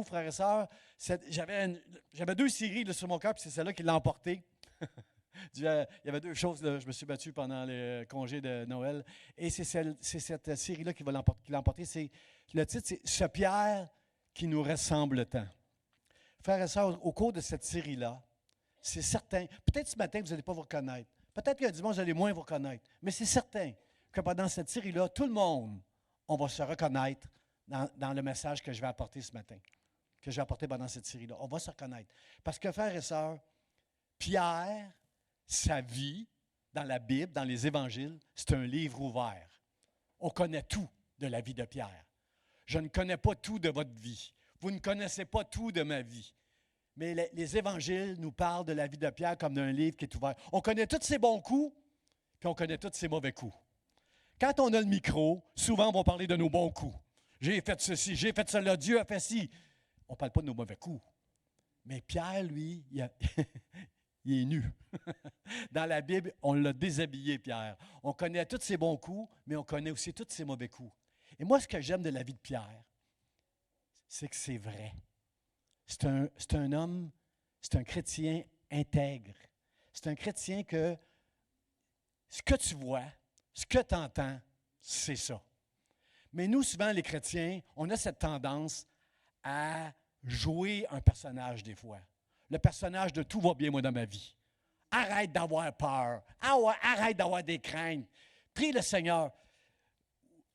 frères et sœurs, j'avais deux séries là, sur mon cœur, puis c'est celle-là qui l'a emporté. Il y avait deux choses, là, je me suis battu pendant les congés de Noël, et c'est cette série-là qui l'a emporté. Le titre, c'est « Ce Pierre qui nous ressemble tant ». Frères et sœurs, au cours de cette série-là, c'est certain, peut-être ce matin, vous n'allez pas vous reconnaître. Peut-être qu'il y a du monde, vous allez moins vous reconnaître. Mais c'est certain que pendant cette série-là, tout le monde, on va se reconnaître dans le message que je vais apporter ce matin, que je vais apporter pendant cette série-là. On va se reconnaître. Parce que, frères et sœurs, Pierre, sa vie, dans la Bible, dans les Évangiles, c'est un livre ouvert. On connaît tout de la vie de Pierre. Je ne connais pas tout de votre vie. Vous ne connaissez pas tout de ma vie. Mais les Évangiles nous parlent de la vie de Pierre comme d'un livre qui est ouvert. On connaît tous ses bons coups, puis on connaît tous ses mauvais coups. Quand on a le micro, souvent on va parler de nos bons coups. J'ai fait ceci, j'ai fait cela, Dieu a fait ci. On ne parle pas de nos mauvais coups. Mais Pierre, lui, il est nu. Dans la Bible, on l'a déshabillé, Pierre. On connaît tous ses bons coups, mais on connaît aussi tous ses mauvais coups. Et moi, ce que j'aime de la vie de Pierre, c'est que c'est vrai. C'est un homme, c'est un chrétien intègre. C'est un chrétien que ce que tu vois, ce que tu entends, c'est ça. Mais nous, souvent, les chrétiens, on a cette tendance à jouer un personnage des fois. Le personnage de « tout va bien, moi, dans ma vie ». Arrête d'avoir peur. Arrête d'avoir des craintes. Prie le Seigneur.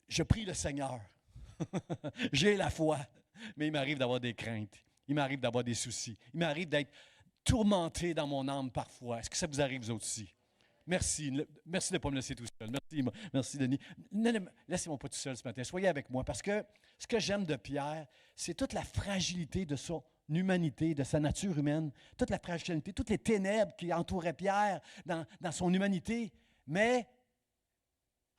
Je prie le Seigneur. J'ai la foi. Mais il m'arrive d'avoir des craintes. Il m'arrive d'avoir des soucis. Il m'arrive d'être tourmenté dans mon âme parfois. Est-ce que ça vous arrive, vous autres aussi? Merci. Merci de ne pas me laisser tout seul. Merci Denis. Non, laissez-moi pas tout seul ce matin. Soyez avec moi. Parce que ce que j'aime de Pierre, c'est toute la fragilité de son humanité, de sa nature humaine, toute la fragilité, toutes les ténèbres qui entouraient Pierre dans son humanité. Mais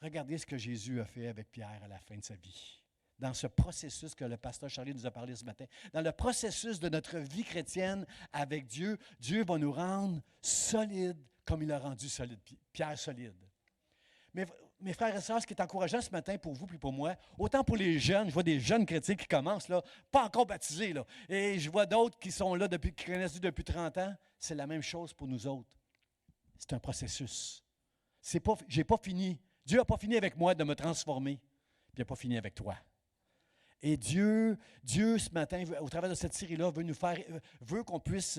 regardez ce que Jésus a fait avec Pierre à la fin de sa vie. Dans ce processus que le pasteur Charlie nous a parlé ce matin, dans le processus de notre vie chrétienne avec Dieu, Dieu va nous rendre solides comme il a rendu solide, Pierre solide. Mais mes frères et sœurs, ce qui est encourageant ce matin pour vous et pour moi, autant pour les jeunes, je vois des jeunes chrétiens qui commencent, là, pas encore baptisés, là, et je vois d'autres qui sont là, qui connaissent Dieu depuis 30 ans, c'est la même chose pour nous autres. C'est un processus. Je n'ai pas fini. Dieu n'a pas fini avec moi de me transformer, puis il n'a pas fini avec toi. Et Dieu, ce matin, au travers de cette série-là, veut qu'on puisse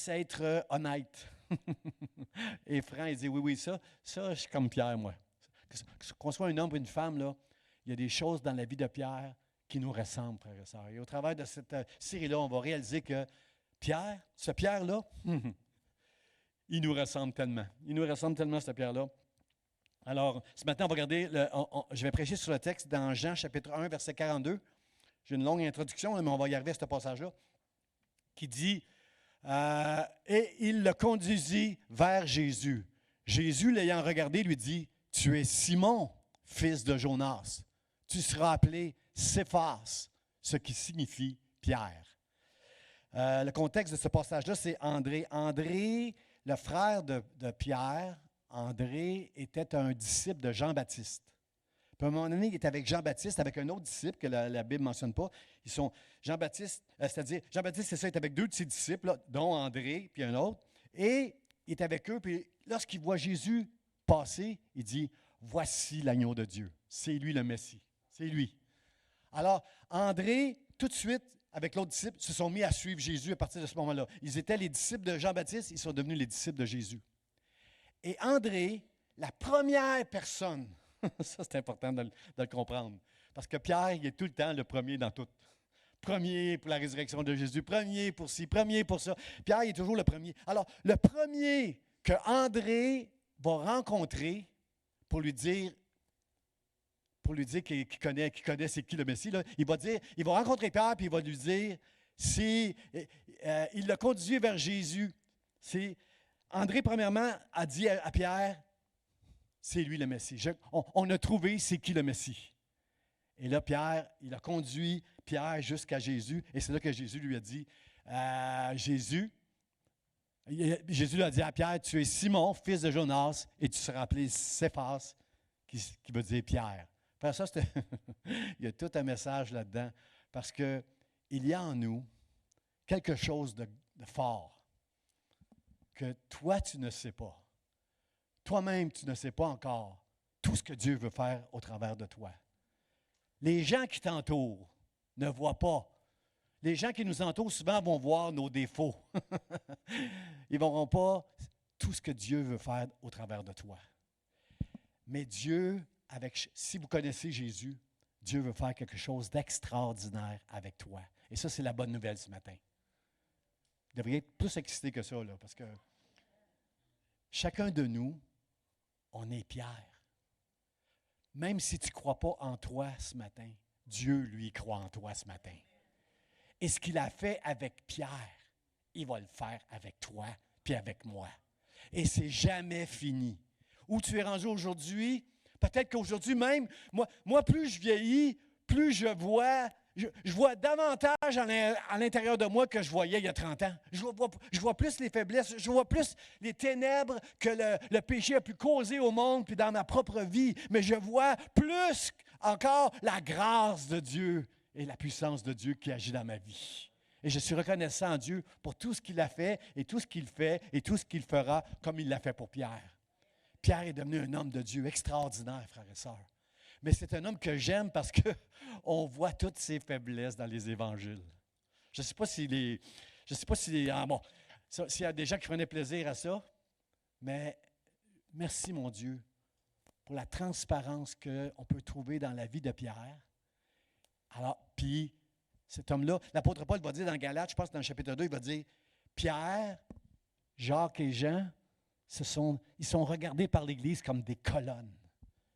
être honnête et franc et dire oui, ça, je suis comme Pierre, moi. Qu'on soit un homme ou une femme, là, il y a des choses dans la vie de Pierre qui nous ressemblent, frères et sœurs. Et au travers de cette série-là, on va réaliser que Pierre, ce Pierre-là, il nous ressemble tellement. Il nous ressemble tellement, ce Pierre-là. Alors, ce matin, on va regarder, je vais prêcher sur le texte dans Jean chapitre 1, verset 42. J'ai une longue introduction, mais on va y arriver à ce passage-là, qui dit « Et il le conduisit vers Jésus. Jésus, l'ayant regardé, lui dit « Tu es Simon, fils de Jonas. Tu seras appelé Céphas, ce qui signifie Pierre. » Le contexte de ce passage-là, c'est André. André, le frère de Pierre, André était un disciple de Jean-Baptiste. Puis à un moment donné, il est avec Jean-Baptiste, avec un autre disciple que la Bible ne mentionne pas. Ils sont Jean-Baptiste, Jean-Baptiste, c'est ça, il est avec deux de ses disciples, là, dont André, puis un autre. Et il est avec eux, puis lorsqu'il voit Jésus passer, il dit « Voici l'agneau de Dieu. C'est lui le Messie. C'est lui. » Alors, André, tout de suite, avec l'autre disciple, se sont mis à suivre Jésus à partir de ce moment-là. Ils étaient les disciples de Jean-Baptiste, ils sont devenus les disciples de Jésus. Et André, la première personne, ça c'est important de le comprendre, parce que Pierre, il est tout le temps le premier dans tout. Premier pour la résurrection de Jésus, premier pour ci, premier pour ça. Pierre, il est toujours le premier. Alors, le premier que André va rencontrer pour lui dire qu'il connaît c'est qui le Messie, là, il va rencontrer Pierre, puis il va lui dire, il l'a conduit vers Jésus. André, premièrement, a dit à Pierre, c'est lui le Messie. On a trouvé c'est qui le Messie. Et là, Pierre, il a conduit Pierre jusqu'à Jésus, et c'est là que Jésus lui a dit, Jésus lui a dit à Pierre, tu es Simon, fils de Jonas, et tu seras appelé Céphas, qui veut dire Pierre. Après ça, il y a tout un message là-dedans Parce qu'il y a en nous quelque chose de fort que toi, tu ne sais pas. Toi-même, tu ne sais pas encore tout ce que Dieu veut faire au travers de toi. Les gens qui t'entourent ne voient pas. Les gens qui nous entourent souvent vont voir nos défauts. Ils ne verront pas tout ce que Dieu veut faire au travers de toi. Mais Dieu, si vous connaissez Jésus, Dieu veut faire quelque chose d'extraordinaire avec toi. Et ça, c'est la bonne nouvelle ce matin. Vous devriez être plus excité que ça, là, parce que chacun de nous, on est Pierre. Même si tu ne crois pas en toi ce matin, Dieu, lui, croit en toi ce matin. Et ce qu'il a fait avec Pierre, il va le faire avec toi puis avec moi. Et c'est jamais fini. Où tu es rendu aujourd'hui, peut-être qu'aujourd'hui même, moi plus je vieillis, plus je vois davantage à l'intérieur de moi que je voyais il y a 30 ans. Je vois plus les faiblesses, je vois plus les ténèbres que le péché a pu causer au monde puis dans ma propre vie. Mais je vois plus encore la grâce de Dieu et la puissance de Dieu qui agit dans ma vie. Et je suis reconnaissant à Dieu pour tout ce qu'il a fait et tout ce qu'il fait et tout ce qu'il fera comme il l'a fait pour Pierre. Pierre est devenu un homme de Dieu extraordinaire, frères et sœurs. Mais c'est un homme que j'aime parce qu'on voit toutes ses faiblesses dans les évangiles. Je ne sais pas s'il y a des gens qui prenaient plaisir à ça, mais merci, mon Dieu, pour la transparence qu'on peut trouver dans la vie de Pierre. Alors, puis, cet homme-là, l'apôtre Paul va dire dans Galates, je pense dans le chapitre 2, il va dire, Pierre, Jacques et Jean, ils sont regardés par l'Église comme des colonnes.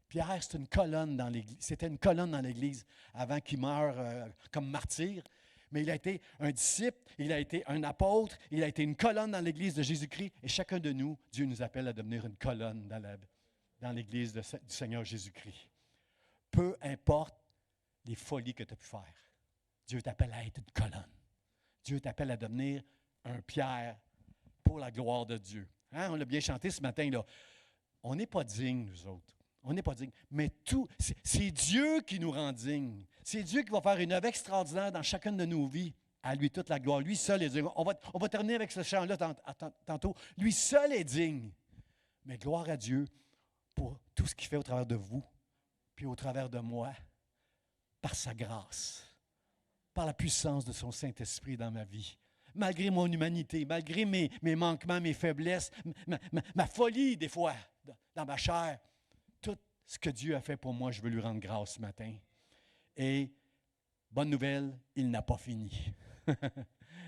Pierre, c'était une colonne dans l'Église avant qu'il meure comme martyr. Mais il a été un disciple, il a été un apôtre, il a été une colonne dans l'Église de Jésus-Christ. Et chacun de nous, Dieu nous appelle à devenir une colonne dans l'Église du Seigneur Jésus-Christ. Peu importe les folies que tu as pu faire, Dieu t'appelle à être une colonne. Dieu t'appelle à devenir un Pierre pour la gloire de Dieu. Hein? On l'a bien chanté ce matin, là. On n'est pas dignes, nous autres. On n'est pas dignes. Mais c'est Dieu qui nous rend dignes. C'est Dieu qui va faire une œuvre extraordinaire dans chacune de nos vies. À lui toute la gloire. Lui seul est digne. On va terminer avec ce chant-là tantôt. Lui seul est digne. Mais gloire à Dieu pour tout ce qu'il fait au travers de vous, puis au travers de moi, par sa grâce, par la puissance de son Saint-Esprit dans ma vie. Malgré mon humanité, malgré mes manquements, mes faiblesses, ma folie des fois dans ma chair, tout ce que Dieu a fait pour moi, je veux lui rendre grâce ce matin. Et, bonne nouvelle, il n'a pas fini.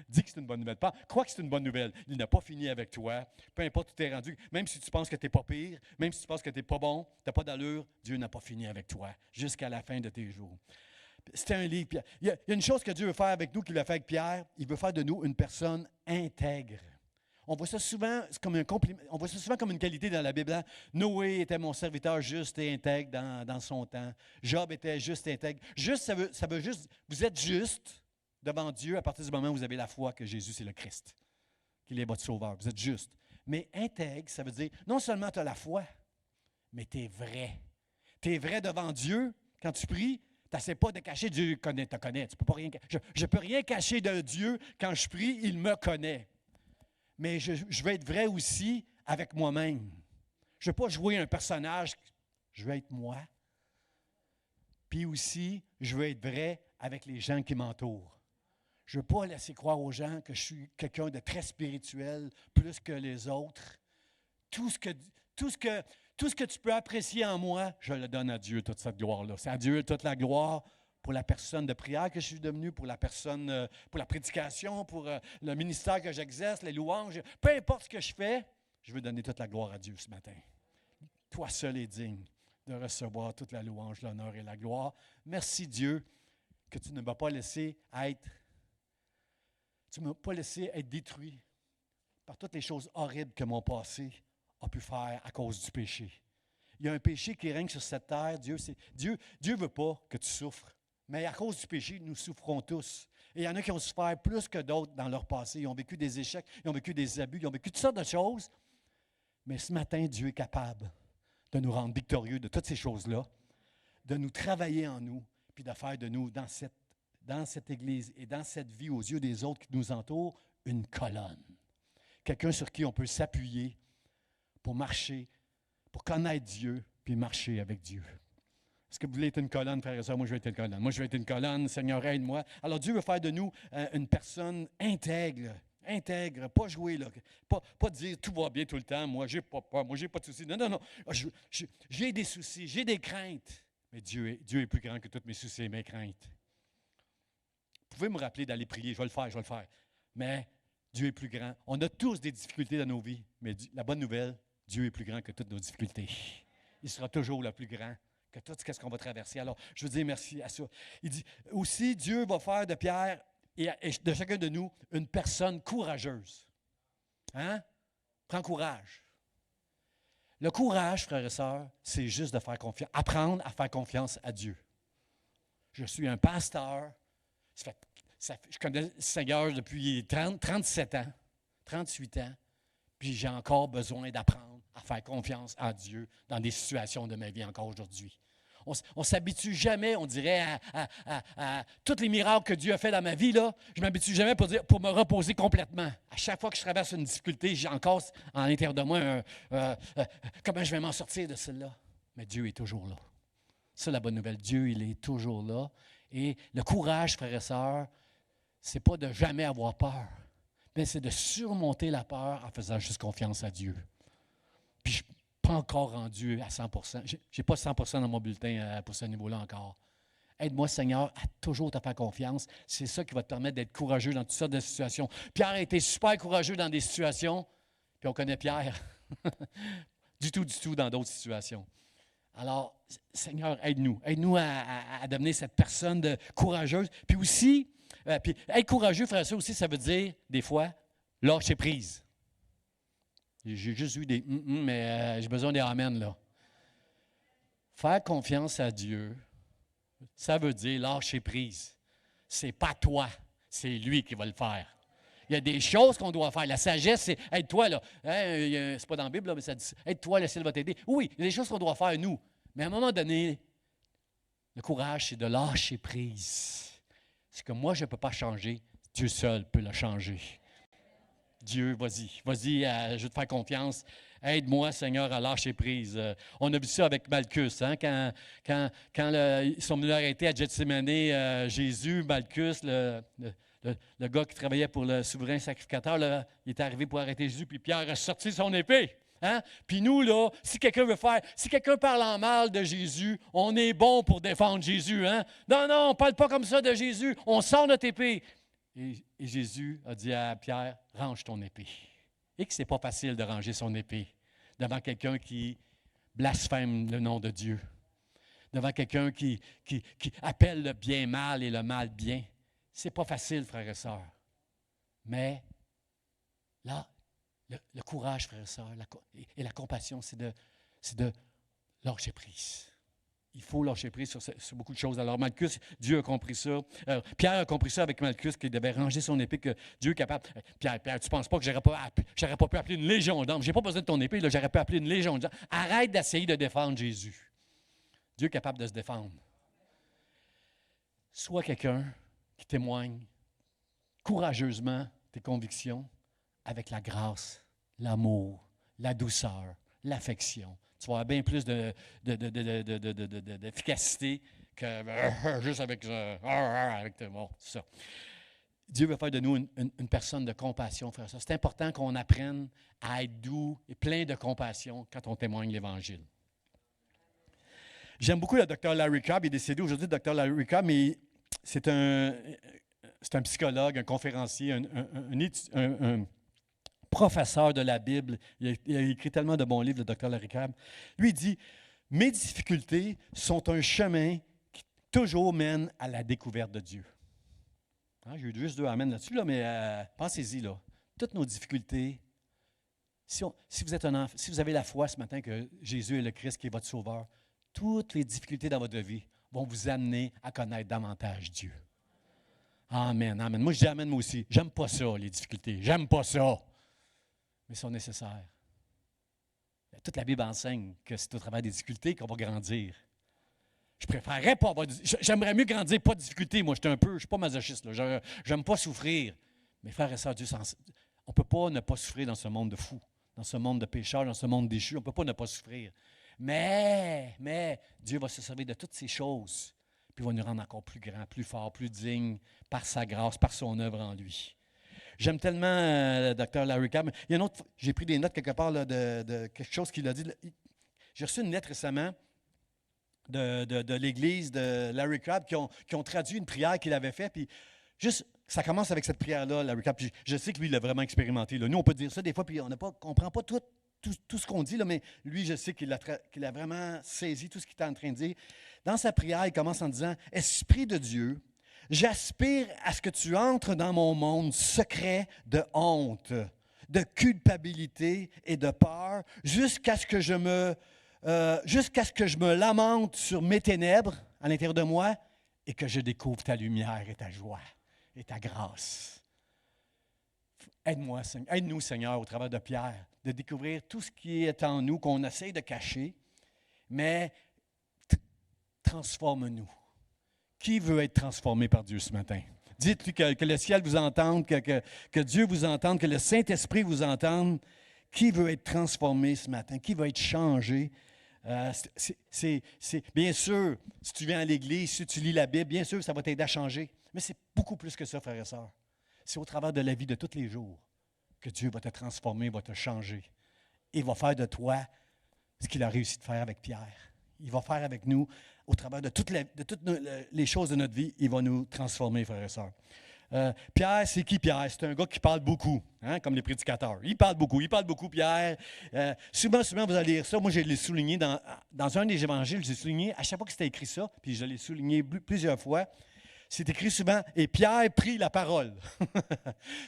Dis que c'est une bonne nouvelle. Crois que c'est une bonne nouvelle. Il n'a pas fini avec toi. Peu importe où tu es rendu, même si tu penses que tu n'es pas pire, même si tu penses que tu n'es pas bon, tu n'as pas d'allure, Dieu n'a pas fini avec toi jusqu'à la fin de tes jours. C'était un livre. Il y a une chose que Dieu veut faire avec nous, qu'il a fait avec Pierre. Il veut faire de nous une personne intègre. On voit ça souvent comme un compliment. On voit ça souvent comme une qualité dans la Bible. Hein? Noé était mon serviteur juste et intègre dans son temps. Job était juste et intègre. Juste, ça veut juste. Vous êtes juste devant Dieu à partir du moment où vous avez la foi que Jésus, c'est le Christ, qu'il est votre sauveur. Vous êtes juste. Mais intègre, ça veut dire non seulement tu as la foi, mais tu es vrai. Tu es vrai devant Dieu quand tu pries. Tu n'essaies pas de cacher, Dieu te connaît. Tu peux pas rien, je ne peux rien cacher de Dieu. Quand je prie, il me connaît. Mais je veux être vrai aussi avec moi-même. Je ne veux pas jouer un personnage, je veux être moi. Puis aussi, je veux être vrai avec les gens qui m'entourent. Je ne veux pas laisser croire aux gens que je suis quelqu'un de très spirituel, plus que les autres. Tout ce que tu peux apprécier en moi, je le donne à Dieu, toute cette gloire-là. C'est à Dieu toute la gloire pour la personne de prière que je suis devenu, pour la personne, pour la prédication, pour le ministère que j'exerce, les louanges. Peu importe ce que je fais, je veux donner toute la gloire à Dieu ce matin. Toi seul es digne de recevoir toute la louange, l'honneur et la gloire. Merci Dieu que tu ne m'as pas laissé être détruit par toutes les choses horribles que mon passé a pu faire à cause du péché. Il y a un péché qui règne sur cette terre. Dieu ne veut pas que tu souffres. Mais à cause du péché, nous souffrons tous. Et il y en a qui ont souffert plus que d'autres dans leur passé. Ils ont vécu des échecs, ils ont vécu des abus, ils ont vécu toutes sortes de choses. Mais ce matin, Dieu est capable de nous rendre victorieux de toutes ces choses-là, de nous travailler en nous, puis de faire de nous, dans cette dans cette Église et dans cette vie aux yeux des autres qui nous entourent, une colonne. Quelqu'un sur qui on peut s'appuyer pour marcher, pour connaître Dieu, puis marcher avec Dieu. Est-ce que vous voulez être une colonne, frères et sœurs? Moi, je vais être une colonne. Moi, je vais être une colonne. Seigneur, aide-moi. Alors, Dieu veut faire de nous une personne intègre. Intègre, pas jouer, là. Pas dire tout va bien tout le temps. Moi, j'ai pas peur. Moi, j'ai pas de soucis. Non, non, non. J'ai des soucis, j'ai des craintes. Mais Dieu est plus grand que tous mes soucis et mes craintes. Vous pouvez me rappeler d'aller prier. Je vais le faire. Mais Dieu est plus grand. On a tous des difficultés dans nos vies. Mais la bonne nouvelle, Dieu est plus grand que toutes nos difficultés. Il sera toujours le plus grand que tout ce qu'on va traverser. Alors, je veux dire merci à ça. Il dit aussi, Dieu va faire de Pierre et de chacun de nous une personne courageuse. Hein? Prends courage. Le courage, frères et sœurs, c'est juste de faire confiance, apprendre à faire confiance à Dieu. Je suis un pasteur. Je connais le Seigneur depuis 37 ans, 38 ans, puis j'ai encore besoin d'apprendre à faire confiance à Dieu dans des situations de ma vie encore aujourd'hui. On ne s'habitue jamais, on dirait, à tous les miracles que Dieu a fait dans ma vie. Là, je ne m'habitue jamais pour me reposer complètement. À chaque fois que je traverse une difficulté, j'ai encore en l'intérieur de moi comment je vais m'en sortir de celle-là. Mais Dieu est toujours là. C'est la bonne nouvelle. Dieu, il est toujours là. Et le courage, frères et sœurs, ce n'est pas de jamais avoir peur, mais c'est de surmonter la peur en faisant juste confiance à Dieu. Puis je ne suis pas encore rendu à 100%. Je n'ai pas 100% dans mon bulletin pour ce niveau-là encore. Aide-moi, Seigneur, à toujours te faire confiance. C'est ça qui va te permettre d'être courageux dans toutes sortes de situations. Pierre a été super courageux dans des situations, puis on connaît Pierre. du tout dans d'autres situations. Alors, Seigneur, aide-nous. Aide-nous à devenir cette personne courageuse. Puis aussi, puis être courageux, frère, ça aussi, ça veut dire, des fois, lâcher prise. J'ai juste eu des mais j'ai besoin des amen, là. Faire confiance à Dieu, ça veut dire lâcher prise. C'est pas toi, c'est lui qui va le faire. Il y a des choses qu'on doit faire. La sagesse, c'est aide-toi, là. Hein, c'est pas dans la Bible, là, mais ça dit aide-toi, le ciel va t'aider. Oui, il y a des choses qu'on doit faire, nous. Mais à un moment donné, le courage, c'est de lâcher prise. Ce que moi, je ne peux pas changer, Dieu seul peut le changer. Dieu, vas-y, je vais te faire confiance. Aide-moi, Seigneur, à lâcher prise. On a vu ça avec Malchus, hein, quand ils sont venus l'arrêter à Gethsémani, Jésus, Malchus, le gars qui travaillait pour le souverain sacrificateur, là, il est arrivé pour arrêter Jésus, puis Pierre a sorti son épée. Hein? Puis nous, là, si quelqu'un parle en mal de Jésus, on est bon pour défendre Jésus. Hein? Non, on ne parle pas comme ça de Jésus. On sort notre épée. Et Jésus a dit à Pierre, range ton épée. Et que ce n'est pas facile de ranger son épée devant quelqu'un qui blasphème le nom de Dieu, devant quelqu'un qui appelle le bien mal et le mal bien. Ce n'est pas facile, frères et sœurs. Mais là, le courage, frères et sœurs, et la compassion, c'est de lâcher prise. Il faut lâcher prise sur beaucoup de choses. Alors, Malchus, Dieu a compris ça. Pierre a compris ça avec Malchus, qu'il devait ranger son épée, que Dieu est capable. Pierre, tu ne penses pas que j'aurais pas pu appeler une légion d'hommes? Je n'ai pas besoin de ton épée, là, j'aurais pu appeler une légion d'hommes. Arrête d'essayer de défendre Jésus. Dieu est capable de se défendre. Sois quelqu'un qui témoigne courageusement tes convictions avec la grâce, l'amour, la douceur, l'affection. Tu vas avoir bien plus d'efficacité que juste avec bon, c'est ça. Dieu veut faire de nous une personne de compassion, frère. C'est important qu'on apprenne à être doux et plein de compassion quand on témoigne l'Évangile. J'aime beaucoup le Dr. Larry Crabb. Il est décédé aujourd'hui, le Dr. Larry Crabb, mais c'est un psychologue, un conférencier, un professeur de la Bible. Il a écrit tellement de bons livres, le Dr. Larry Crabb. Lui, il dit, « Mes difficultés sont un chemin qui toujours mène à la découverte de Dieu. » Hein, j'ai eu juste 2 amens là-dessus, là, mais pensez-y, là. Toutes nos difficultés, si vous avez la foi ce matin que Jésus est le Christ qui est votre sauveur, toutes les difficultés dans votre vie vont vous amener à connaître davantage Dieu. Amen, amen. Moi, je dis amen, moi aussi. J'aime pas ça, les difficultés. J'aime pas ça. Mais ils sont nécessaires. Toute la Bible enseigne que c'est au travers des difficultés qu'on va grandir. Je préférerais pas avoir... J'aimerais mieux grandir, pas de difficulté. Moi, je suis pas masochiste. Là. J'aime pas souffrir. Mais frères et sœurs, on ne peut pas ne pas souffrir dans ce monde de fous, dans ce monde de pécheurs, dans ce monde déchu. On ne peut pas ne pas souffrir. Mais, Dieu va se servir de toutes ces choses, puis il va nous rendre encore plus grands, plus forts, plus dignes, par sa grâce, par son œuvre en lui. J'aime tellement le docteur Larry Crabb. Il y a une autre, j'ai pris des notes quelque part là, de quelque chose qu'il a dit. J'ai reçu une lettre récemment de l'Église de Larry Crabb qui ont traduit une prière qu'il avait faite. Puis juste, ça commence avec cette prière-là, Larry Crabb. Puis je sais que lui, il l'a vraiment expérimenté. Là. Nous, on peut dire ça des fois, puis on ne comprend pas tout ce qu'on dit, là, mais lui, je sais qu'il a vraiment saisi tout ce qu'il est en train de dire. Dans sa prière, il commence en disant « Esprit de Dieu, j'aspire à ce que tu entres dans mon monde secret de honte, de culpabilité et de peur, jusqu'à ce que je me lamente sur mes ténèbres à l'intérieur de moi et que je découvre ta lumière et ta joie et ta grâce. Aide-nous, Seigneur, au travers de Pierre, de découvrir tout ce qui est en nous, qu'on essaye de cacher, mais transforme-nous. Qui veut être transformé par Dieu ce matin? Dites-lui que le ciel vous entende, que Dieu vous entende, que le Saint-Esprit vous entende. Qui veut être transformé ce matin? Qui veut être changé? Bien sûr, si tu viens à l'Église, si tu lis la Bible, bien sûr, ça va t'aider à changer. Mais c'est beaucoup plus que ça, frères et sœurs. C'est au travers de la vie de tous les jours que Dieu va te transformer, va te changer. Et va faire de toi ce qu'il a réussi de faire avec Pierre. Il va faire avec nous, au travers de toutes les choses de notre vie, il va nous transformer, frères et sœurs. Pierre, c'est qui Pierre? C'est un gars qui parle beaucoup, hein, comme les prédicateurs. Il parle beaucoup, Pierre. Souvent, vous allez lire ça. Moi, je l'ai souligné dans un des évangiles, j'ai souligné, à chaque fois que c'était écrit ça, puis je l'ai souligné plusieurs fois, c'est écrit souvent, et Pierre prit la parole.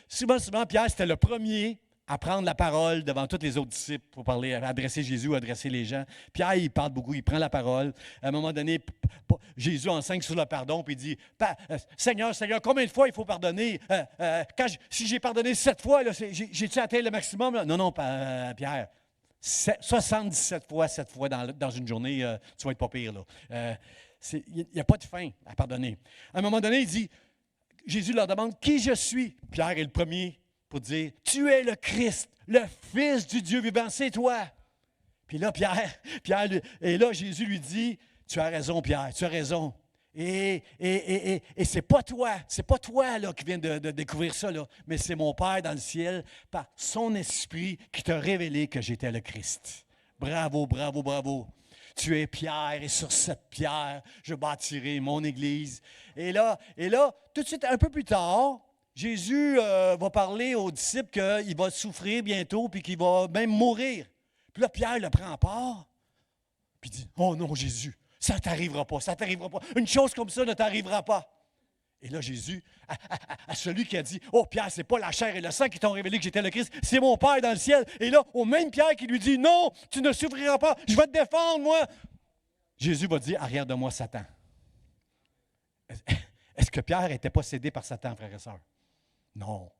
souvent, Pierre, c'était le premier à prendre la parole devant tous les autres disciples pour parler, adresser Jésus, adresser les gens. Pierre, il parle beaucoup, il prend la parole. À un moment donné, Jésus enseigne sur le pardon, puis il dit, Seigneur, combien de fois il faut pardonner? Si j'ai pardonné 7 fois, j'ai-tu atteint le maximum? Là? Non, Pierre. 77 fois, 7 fois dans une journée, tu vas être pas pire. Il n'y a pas de fin à pardonner. À un moment donné, il dit, Jésus leur demande, qui je suis? Pierre est le premier pour dire, tu es le Christ, le Fils du Dieu vivant, c'est toi. Puis là, et là, Jésus lui dit, tu as raison, Pierre, tu as raison. Et c'est pas toi là, qui viens de découvrir ça, là, mais c'est mon Père dans le ciel, par son esprit, qui t'a révélé que j'étais le Christ. Bravo. Tu es Pierre, et sur cette pierre, je bâtirai mon Église. Et là, tout de suite, un peu plus tard, Jésus va parler aux disciples qu'il va souffrir bientôt, puis qu'il va même mourir. Puis là, Pierre le prend à part, puis dit, « Oh non, Jésus, ça ne t'arrivera pas. Une chose comme ça ne t'arrivera pas. » Et là, Jésus, à celui qui a dit, « Oh, Pierre, ce n'est pas la chair et le sang qui t'ont révélé que j'étais le Christ, c'est mon Père dans le ciel. » Et là, au même Pierre qui lui dit, « Non, tu ne souffriras pas, je vais te défendre, moi. » Jésus va dire, « Arrière de moi, Satan. » Est-ce que Pierre était possédé par Satan, frères et sœurs? Non.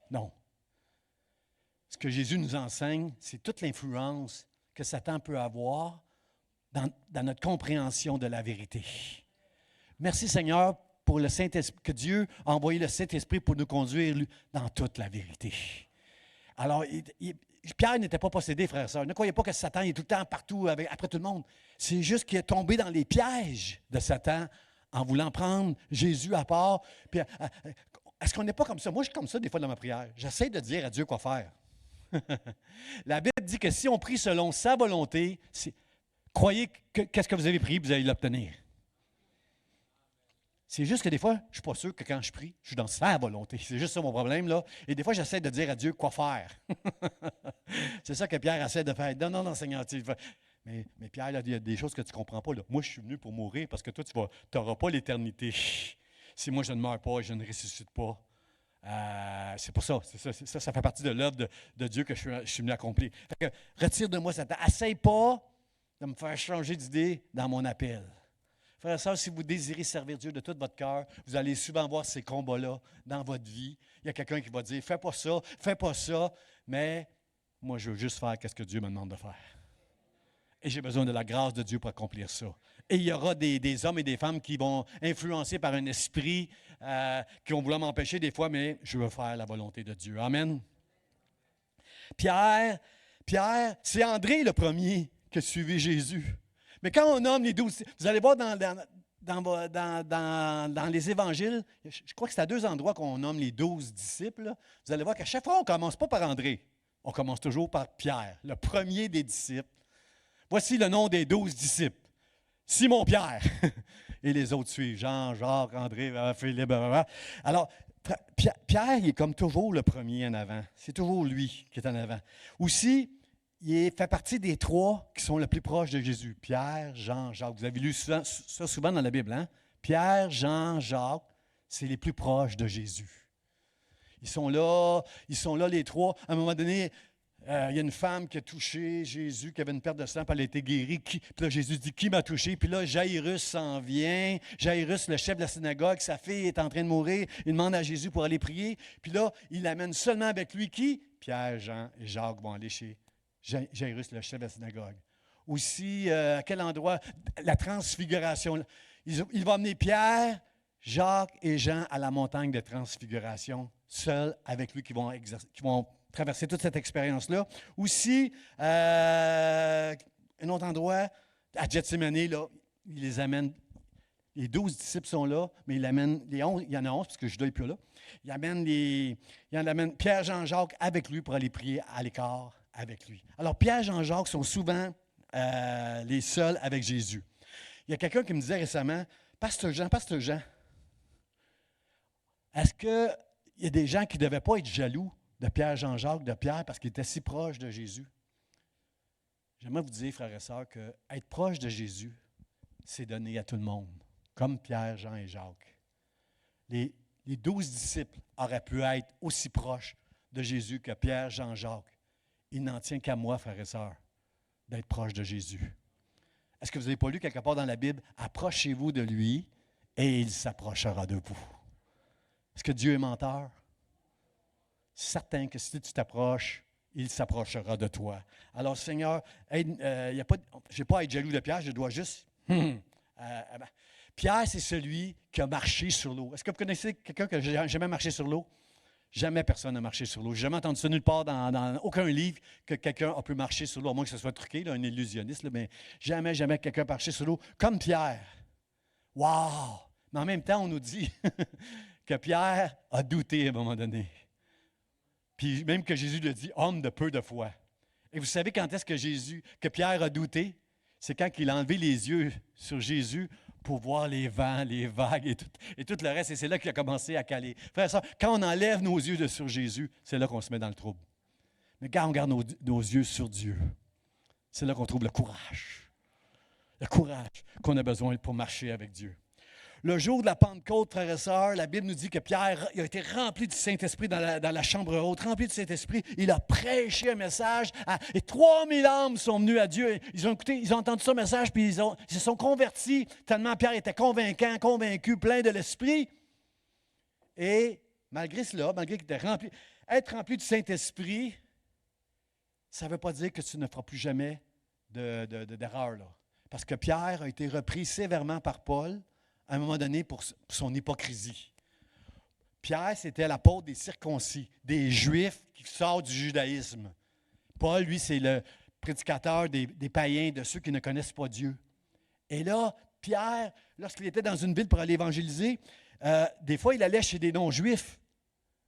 Ce que Jésus nous enseigne, c'est toute l'influence que Satan peut avoir dans notre compréhension de la vérité. Merci Seigneur pour le Saint-Esprit, que Dieu a envoyé le Saint-Esprit pour nous conduire dans toute la vérité. Alors, Pierre n'était pas possédé, frères et sœurs. Ne croyez pas que Satan est tout le temps partout après tout le monde. C'est juste qu'il est tombé dans les pièges de Satan en voulant prendre Jésus à part. Puis, est-ce qu'on n'est pas comme ça? Moi, je suis comme ça des fois dans ma prière. J'essaie de dire à Dieu quoi faire. La Bible dit que si on prie selon sa volonté, croyez qu'est-ce que vous avez prié, vous allez l'obtenir. C'est juste que des fois, je ne suis pas sûr que quand je prie, je suis dans sa volonté. C'est juste ça mon problème, là. Et des fois, j'essaie de dire à Dieu quoi faire. C'est ça que Pierre essaie de faire. Non, Seigneur. Mais Pierre, il y a des choses que tu ne comprends pas. Là. Moi, je suis venu pour mourir parce que toi, tu n'auras pas l'éternité. Si moi, je ne meurs pas et je ne ressuscite pas. C'est pour ça. Ça fait partie de l'œuvre de Dieu que je suis venu accomplir. Fait que, retire de moi Satan. Essaye pas de me faire changer d'idée dans mon appel. Frères et sœurs, si vous désirez servir Dieu de tout votre cœur, vous allez souvent voir ces combats-là dans votre vie. Il y a quelqu'un qui va dire, fais pas ça, mais moi, je veux juste faire ce que Dieu me demande de faire. Et j'ai besoin de la grâce de Dieu pour accomplir ça. Et il y aura des hommes et des femmes qui vont influencer par un esprit, qui vont vouloir m'empêcher des fois, mais je veux faire la volonté de Dieu. Amen. Pierre, c'est André le premier qui a suivi Jésus. Mais quand on nomme les 12, vous allez voir dans les évangiles, je crois que c'est à 2 endroits qu'on nomme les 12 disciples. Là. Vous allez voir qu'à chaque fois, on ne commence pas par André. On commence toujours par Pierre, le premier des disciples. Voici le nom des 12 disciples. Simon-Pierre. Et les autres suivent. Jean, Jacques, André, Philippe. Alors, Pierre, il est comme toujours le premier en avant. C'est toujours lui qui est en avant. Aussi, il fait partie des 3 qui sont le plus proches de Jésus. Pierre, Jean, Jacques. Vous avez lu ça souvent dans la Bible, hein? Pierre, Jean, Jacques, c'est les plus proches de Jésus. Ils sont là les 3. À un moment donné, il y a une femme qui a touché Jésus, qui avait une perte de sang, puis elle a été guérie. Puis là, Jésus dit, qui m'a touché? Puis là, Jairus s'en vient. Jairus, le chef de la synagogue, sa fille est en train de mourir. Il demande à Jésus pour aller prier. Puis là, il l'amène seulement avec lui. Qui? Pierre, Jean et Jacques vont aller chez Jairus, le chef de la synagogue. Aussi, à quel endroit? La transfiguration. Il va amener Pierre, Jacques et Jean à la montagne de transfiguration, seuls avec lui qui vont traverser toute cette expérience-là. Aussi, un autre endroit, à Gethsémani, là, il les amène. Les 12 disciples sont là, mais il amène les 11, il y en a 11 parce que Judas n'est plus là. Il amène Pierre, Jean, Jacques avec lui pour aller prier à l'écart avec lui. Alors, Pierre, Jean, Jacques sont souvent les seuls avec Jésus. Il y a quelqu'un qui me disait récemment, Pasteur Jean, est-ce qu'il y a des gens qui ne devaient pas être jaloux de Pierre, Jean, Jacques, de Pierre, parce qu'il était si proche de Jésus? J'aimerais vous dire, frères et sœurs, qu'être proche de Jésus, c'est donné à tout le monde, comme Pierre, Jean et Jacques. Les 12 disciples auraient pu être aussi proches de Jésus que Pierre, Jean, Jacques. Il n'en tient qu'à moi, frères et sœurs, d'être proche de Jésus. Est-ce que vous n'avez pas lu quelque part dans la Bible, « Approchez-vous de lui et il s'approchera de vous ». Est-ce que Dieu est menteur? Certain que si tu t'approches, il s'approchera de toi. Alors, Seigneur, je n'ai pas à être jaloux de Pierre, je dois juste... Pierre, c'est celui qui a marché sur l'eau. Est-ce que vous connaissez quelqu'un qui n'a jamais marché sur l'eau? Jamais personne n'a marché sur l'eau. Je n'ai jamais entendu ça nulle part dans aucun livre que quelqu'un a pu marcher sur l'eau, à moins que ce soit truqué, là, un illusionniste, là, mais jamais quelqu'un a marché sur l'eau comme Pierre. Wow! Mais en même temps, on nous dit que Pierre a douté à un moment donné. Puis même que Jésus le dit, homme de peu de foi. Et vous savez quand est-ce que Pierre a douté? C'est quand il a enlevé les yeux sur Jésus pour voir les vents, les vagues et tout le reste. Et c'est là qu'il a commencé à caler. Frère et sœur, quand on enlève nos yeux sur Jésus, c'est là qu'on se met dans le trouble. Mais quand on garde nos yeux sur Dieu, c'est là qu'on trouve le courage. Le courage qu'on a besoin pour marcher avec Dieu. Le jour de la Pentecôte, frères et sœurs, la Bible nous dit que Pierre il a été rempli du Saint-Esprit dans la chambre haute, rempli du Saint-Esprit. Il a prêché un message et 3000 âmes sont venues à Dieu. Ils ont écouté, ils ont entendu ce message, puis ils se sont convertis tellement Pierre était convaincant, convaincu, plein de l'Esprit. Et malgré cela, malgré qu'il était rempli, être rempli du Saint-Esprit, ça ne veut pas dire que tu ne feras plus jamais d'erreur. Parce que Pierre a été repris sévèrement par Paul à un moment donné pour son hypocrisie. Pierre, c'était l'apôtre des circoncis, des Juifs qui sortent du judaïsme. Paul, lui, c'est le prédicateur des païens, de ceux qui ne connaissent pas Dieu. Et là, Pierre, lorsqu'il était dans une ville pour aller évangéliser, des fois, il allait chez des non-juifs.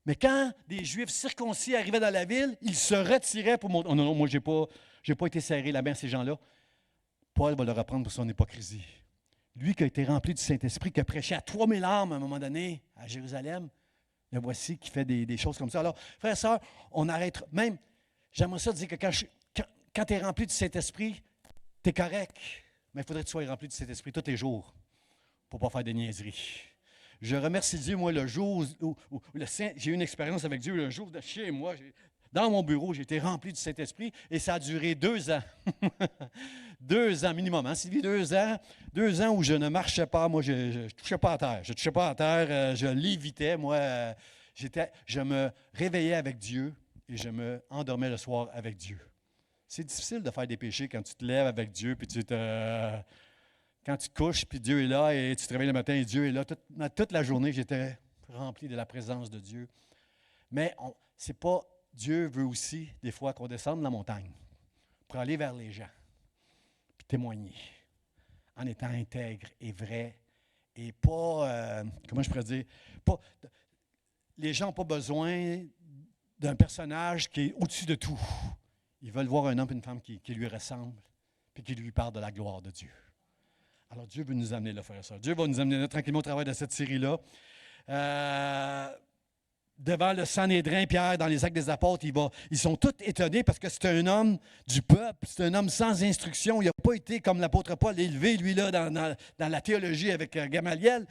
Mais quand des Juifs circoncis arrivaient dans la ville, il se retirait pour montrer. Oh non, moi, je n'ai pas été serré la main à ces gens-là. Paul va le reprendre pour son hypocrisie. Lui qui a été rempli du Saint-Esprit, qui a prêché à 3000 âmes à un moment donné à Jérusalem, le voici qui fait des choses comme ça. Alors, frères et sœurs, on arrête. Même, j'aimerais ça dire que quand tu es rempli du Saint-Esprit, tu es correct. Mais il faudrait que tu sois rempli du Saint-Esprit tous les jours pour ne pas faire des niaiseries. Je remercie Dieu, moi, le jour où j'ai eu une expérience avec Dieu, le jour de chez moi, dans mon bureau, j'ai été rempli du Saint-Esprit et ça a duré 2 ans. 2 ans minimum, hein, Sylvie? 2 ans. 2 ans où je ne marchais pas, moi, je ne touchais pas à terre. Je ne touchais pas à terre, je lévitais, moi. Je me réveillais avec Dieu et je me endormais le soir avec Dieu. C'est difficile de faire des péchés quand tu te lèves avec Dieu, puis quand tu te couches, puis Dieu est là, et tu te réveilles le matin, et Dieu est là. Toute la journée, j'étais rempli de la présence de Dieu. Mais c'est pas... Dieu veut aussi, des fois, qu'on descende la montagne pour aller vers les gens, puis témoigner, en étant intègre et vrai, et pas... comment je pourrais dire? Les gens n'ont pas besoin d'un personnage qui est au-dessus de tout. Ils veulent voir un homme et une femme qui lui ressemblent, puis qui lui parle de la gloire de Dieu. Alors, Dieu veut nous amener là, frère et sœur. Dieu va nous amener là, tranquillement au travers de cette série-là. Devant le Sanhédrin, Pierre, dans les Actes des Apôtres, ils sont tous étonnés parce que c'est un homme du peuple, c'est un homme sans instruction. Il n'a pas été comme l'apôtre Paul, élevé, lui, là, dans la théologie avec Gamaliel.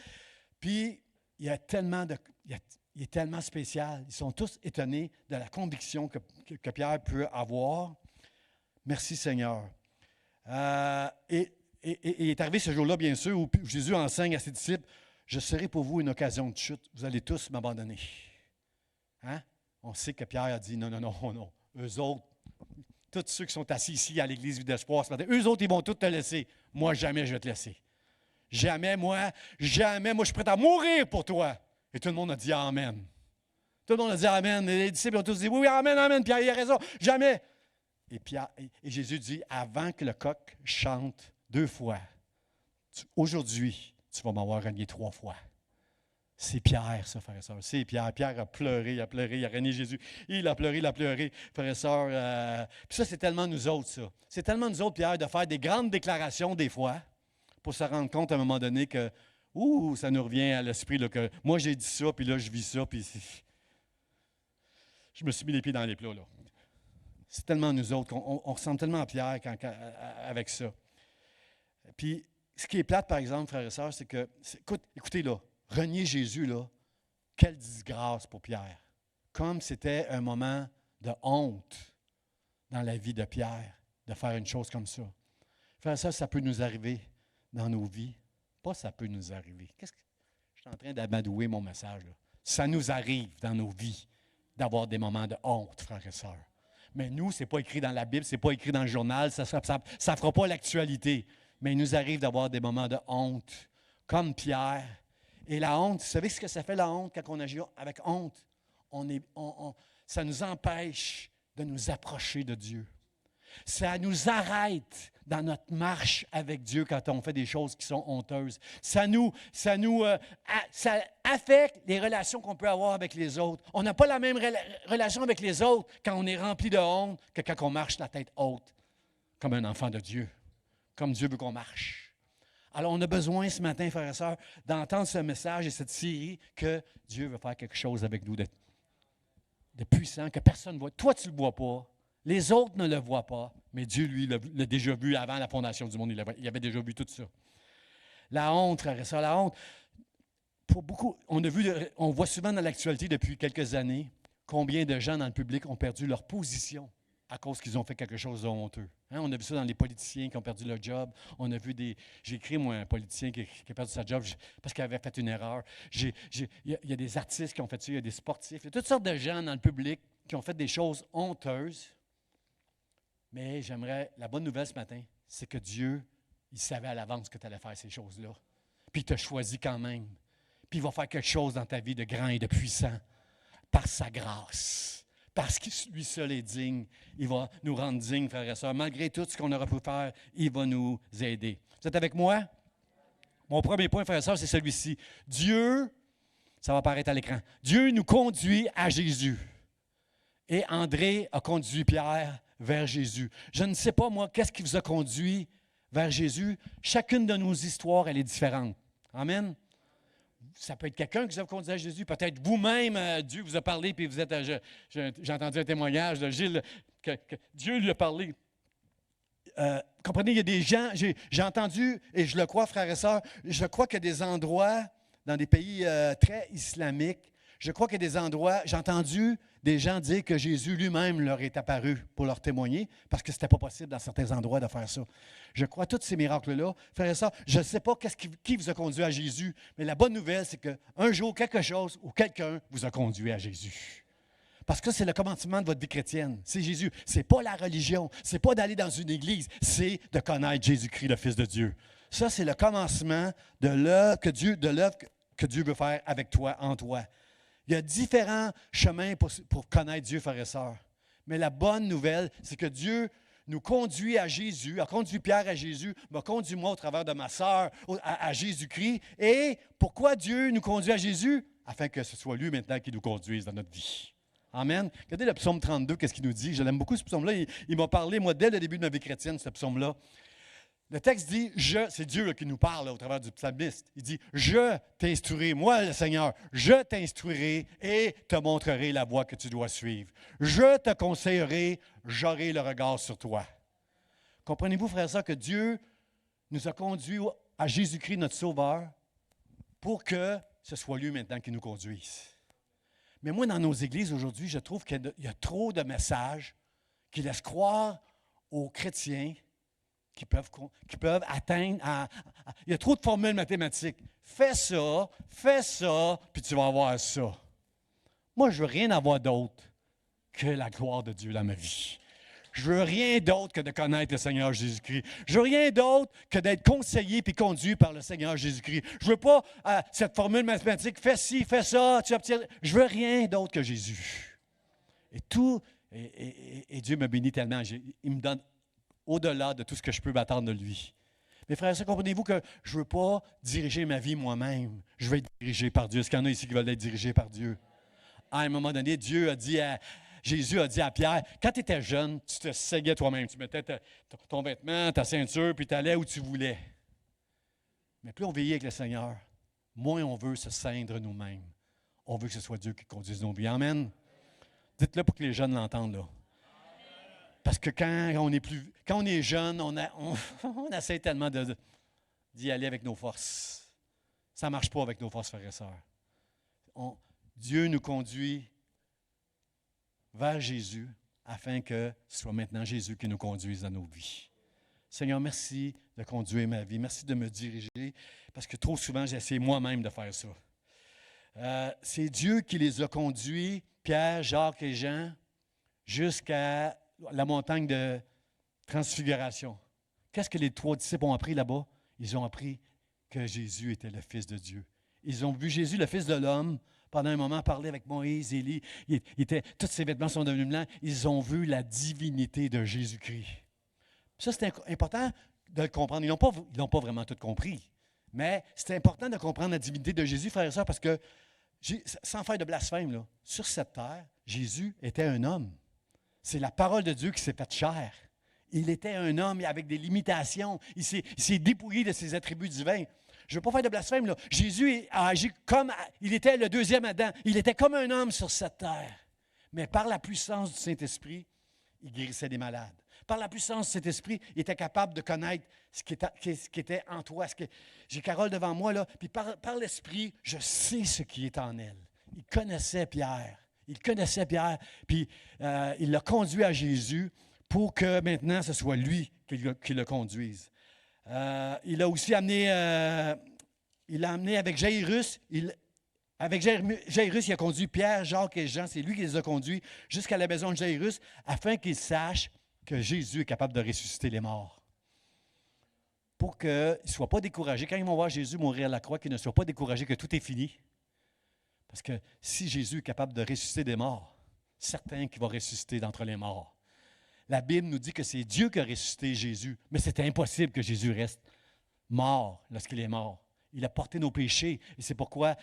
Puis, il est tellement spécial. Ils sont tous étonnés de la conviction que Pierre peut avoir. Merci Seigneur. Et il est arrivé ce jour-là, bien sûr, où Jésus enseigne à ses disciples, « Je serai pour vous une occasion de chute. Vous allez tous m'abandonner. » Hein? On sait que Pierre a dit, « Non, non, non, non. Eux autres, tous ceux qui sont assis ici à l'Église Vie d'Espoir ce matin, eux autres, ils vont tous te laisser. Moi, jamais je vais te laisser. Jamais, moi, je suis prêt à mourir pour toi. » Et tout le monde a dit « Amen. » Tout le monde a dit « Amen. » Et les disciples ont tous dit « Oui, oui, Amen, Amen. » Pierre, il a raison. Jamais. Et Jésus dit, avant que le coq chante 2 fois, aujourd'hui, tu vas m'avoir renié 3 fois. C'est Pierre, ça, frère et sœur. C'est Pierre. Pierre a pleuré, il a renié Jésus. Il a pleuré, frère et sœur. Puis ça, c'est tellement nous autres, ça. C'est tellement nous autres, Pierre, de faire des grandes déclarations des fois pour se rendre compte à un moment donné que, ça nous revient à l'esprit, là, que moi, j'ai dit ça, puis là, je vis ça, puis je me suis mis les pieds dans les plats, là. C'est tellement nous autres, on ressemble tellement à Pierre avec ça. Puis, ce qui est plate, par exemple, frères et sœurs, c'est que, écoutez, là, renier Jésus, là, quelle disgrâce pour Pierre. Comme c'était un moment de honte dans la vie de Pierre, de faire une chose comme ça. Frères et sœurs, ça peut nous arriver dans nos vies. Pas ça peut nous arriver. Je suis en train d'amadouer mon message, là. Ça nous arrive dans nos vies d'avoir des moments de honte, frères et sœurs. Mais nous, ce n'est pas écrit dans la Bible, ce n'est pas écrit dans le journal, ça ne fera pas l'actualité. Mais il nous arrive d'avoir des moments de honte, comme Pierre. Et la honte, vous savez ce que ça fait la honte quand on agit avec honte? Ça nous empêche de nous approcher de Dieu. Ça nous arrête dans notre marche avec Dieu quand on fait des choses qui sont honteuses. Ça affecte les relations qu'on peut avoir avec les autres. On n'a pas la même relation avec les autres quand on est rempli de honte que quand on marche la tête haute, comme un enfant de Dieu, comme Dieu veut qu'on marche. Alors, on a besoin ce matin, frères et sœurs, d'entendre ce message et cette série que Dieu veut faire quelque chose avec nous de puissant, que personne ne voit. Toi, tu ne le vois pas. Les autres ne le voient pas, mais Dieu, lui, l'a déjà vu avant la fondation du monde. Il avait déjà vu tout ça. La honte, frères et sœurs, la honte. Pour beaucoup, on voit souvent dans l'actualité depuis quelques années combien de gens dans le public ont perdu leur position à cause qu'ils ont fait quelque chose de honteux. Hein, on a vu ça dans les politiciens qui ont perdu leur job. On a vu j'ai écrit, moi, un politicien qui a perdu sa job parce qu'il avait fait une erreur. Il y a des artistes qui ont fait ça, il y a des sportifs. Il y a toutes sortes de gens dans le public qui ont fait des choses honteuses. Mais la bonne nouvelle ce matin, c'est que Dieu, il savait à l'avance que tu allais faire ces choses-là. Puis il t'a choisi quand même. Puis il va faire quelque chose dans ta vie de grand et de puissant par sa grâce. Parce que lui seul est digne. Il va nous rendre dignes, frères et sœurs. Malgré tout ce qu'on aura pu faire, il va nous aider. Vous êtes avec moi? Mon premier point, frères et sœurs, c'est celui-ci. Dieu, ça va apparaître à l'écran, Dieu nous conduit à Jésus. Et André a conduit Pierre vers Jésus. Je ne sais pas, moi, qu'est-ce qui vous a conduit vers Jésus. Chacune de nos histoires, elle est différente. Amen. Ça peut être quelqu'un qui vous a conduit à Jésus. Peut-être vous-même, Dieu vous a parlé, puis vous êtes. J'ai entendu un témoignage de Gilles, que Dieu lui a parlé. Comprenez, il y a des gens, j'ai entendu, et je le crois, frères et sœurs, je crois qu'il y a des endroits, dans des pays très islamiques, je crois qu'il y a des endroits, j'ai entendu des gens dire que Jésus lui-même leur est apparu pour leur témoigner, parce que ce n'était pas possible dans certains endroits de faire ça. Je crois à tous ces miracles-là. Frères et sœurs, je ne sais pas qui vous a conduit à Jésus, mais la bonne nouvelle, c'est qu'un jour, quelque chose ou quelqu'un vous a conduit à Jésus. Parce que c'est le commencement de votre vie chrétienne. C'est Jésus. Ce n'est pas la religion. Ce n'est pas d'aller dans une église. C'est de connaître Jésus-Christ, le Fils de Dieu. Ça, c'est le commencement de l'œuvre que Dieu veut faire avec toi, en toi. Il y a différents chemins pour connaître Dieu, frères et sœurs. Mais la bonne nouvelle, c'est que Dieu nous conduit à Jésus, a conduit Pierre à Jésus, m'a conduit moi au travers de ma sœur à Jésus-Christ. Et pourquoi Dieu nous conduit à Jésus? Afin que ce soit lui maintenant qui nous conduise dans notre vie. Amen. Regardez le psaume 32, qu'est-ce qu'il nous dit? Je l'aime beaucoup ce psaume-là. Il m'a parlé, moi, dès le début de ma vie chrétienne, ce psaume-là. Le texte dit, c'est Dieu là, qui nous parle là, au travers du psalmiste. Il dit, je t'instruirai, moi le Seigneur, je t'instruirai et te montrerai la voie que tu dois suivre. Je te conseillerai, j'aurai le regard sur toi. Comprenez-vous, frères et sœurs, que Dieu nous a conduits à Jésus-Christ, notre Sauveur, pour que ce soit lui maintenant qui nous conduise. Mais moi, dans nos églises aujourd'hui, je trouve qu'il y a trop de messages qui laissent croire aux chrétiens qui peuvent atteindre. Il y a trop de formules mathématiques. Fais ça, puis tu vas avoir ça. Moi, je ne veux rien avoir d'autre que la gloire de Dieu dans ma vie. Je ne veux rien d'autre que de connaître le Seigneur Jésus-Christ. Je ne veux rien d'autre que d'être conseillé et conduit par le Seigneur Jésus-Christ. Je ne veux pas cette formule mathématique, fais ci, fais ça, tu obtiens. Je ne veux rien d'autre que Jésus. Et Dieu me bénit tellement. Il me donne au-delà de tout ce que je peux m'attendre de lui. Mes frères et sœurs, comprenez-vous que je ne veux pas diriger ma vie moi-même. Je veux être dirigé par Dieu. Est-ce qu'il y en a ici qui veulent être dirigés par Dieu? À un moment donné, Jésus a dit à Pierre, quand tu étais jeune, tu te séguais toi-même. Tu mettais ton vêtement, ta ceinture, puis tu allais où tu voulais. Mais plus on vieillit avec le Seigneur, moins on veut se ceindre nous-mêmes. On veut que ce soit Dieu qui conduise nos vies. Amen. Dites-le pour que les jeunes l'entendent, là. Parce que quand on est jeune, on essaie tellement d'y aller avec nos forces. Ça ne marche pas avec nos forces, frères et sœurs. Dieu nous conduit vers Jésus afin que ce soit maintenant Jésus qui nous conduise dans nos vies. Seigneur, merci de conduire ma vie. Merci de me diriger parce que trop souvent, j'essaie moi-même de faire ça. C'est Dieu qui les a conduits, Pierre, Jacques et Jean, jusqu'à la montagne de transfiguration. Qu'est-ce que les 3 disciples ont appris là-bas? Ils ont appris que Jésus était le Fils de Dieu. Ils ont vu Jésus, le Fils de l'homme, pendant un moment parler avec Moïse, Élie. Tous ses vêtements sont devenus blancs. Ils ont vu la divinité de Jésus-Christ. Ça, c'est important de le comprendre. Ils n'ont pas vraiment tout compris. Mais c'est important de comprendre la divinité de Jésus, frères et sœurs, parce que, sans faire de blasphème, là, sur cette terre, Jésus était un homme. C'est la parole de Dieu qui s'est faite chair. Il était un homme avec des limitations. Il s'est dépouillé de ses attributs divins. Je ne veux pas faire de blasphème, là. Jésus a agi comme... Il était le deuxième Adam. Il était comme un homme sur cette terre. Mais par la puissance du Saint-Esprit, il guérissait des malades. Par la puissance du Saint-Esprit, il était capable de connaître ce qui était en toi. J'ai Carole devant moi, là. Puis par l'Esprit, je sais ce qui est en elle. Il connaissait Pierre. Puis il l'a conduit à Jésus pour que maintenant, ce soit lui qui le conduise. Il a aussi amené, il l'a amené avec Jairus. Avec Jairus, il a conduit Pierre, Jacques et Jean. C'est lui qui les a conduits jusqu'à la maison de Jairus afin qu'ils sachent que Jésus est capable de ressusciter les morts. Pour qu'ils ne soient pas découragés. Quand ils vont voir Jésus mourir à la croix, qu'ils ne soient pas découragés que tout est fini. Parce que si Jésus est capable de ressusciter des morts, certain qu'il va ressusciter d'entre les morts. La Bible nous dit que c'est Dieu qui a ressuscité Jésus, mais c'est impossible que Jésus reste mort lorsqu'il est mort. Il a porté nos péchés, et c'est pourquoi,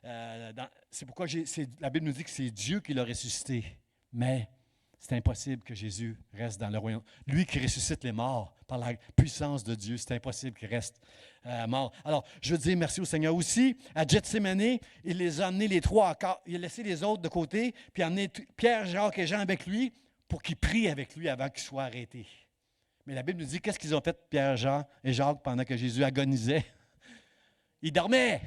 la Bible nous dit que c'est Dieu qui l'a ressuscité. Mais c'est impossible que Jésus reste dans le royaume. Lui qui ressuscite les morts par la puissance de Dieu, c'est impossible qu'il reste mort. Alors, je veux dire merci au Seigneur aussi. À Gethsémani, il les a amenés les 3 encore. Il a laissé les autres de côté, puis a amené Pierre, Jacques et Jean avec lui pour qu'ils prient avec lui avant qu'il soit arrêté. Mais la Bible nous dit qu'est-ce qu'ils ont fait, Pierre, Jean et Jacques, pendant que Jésus agonisait? Ils dormaient.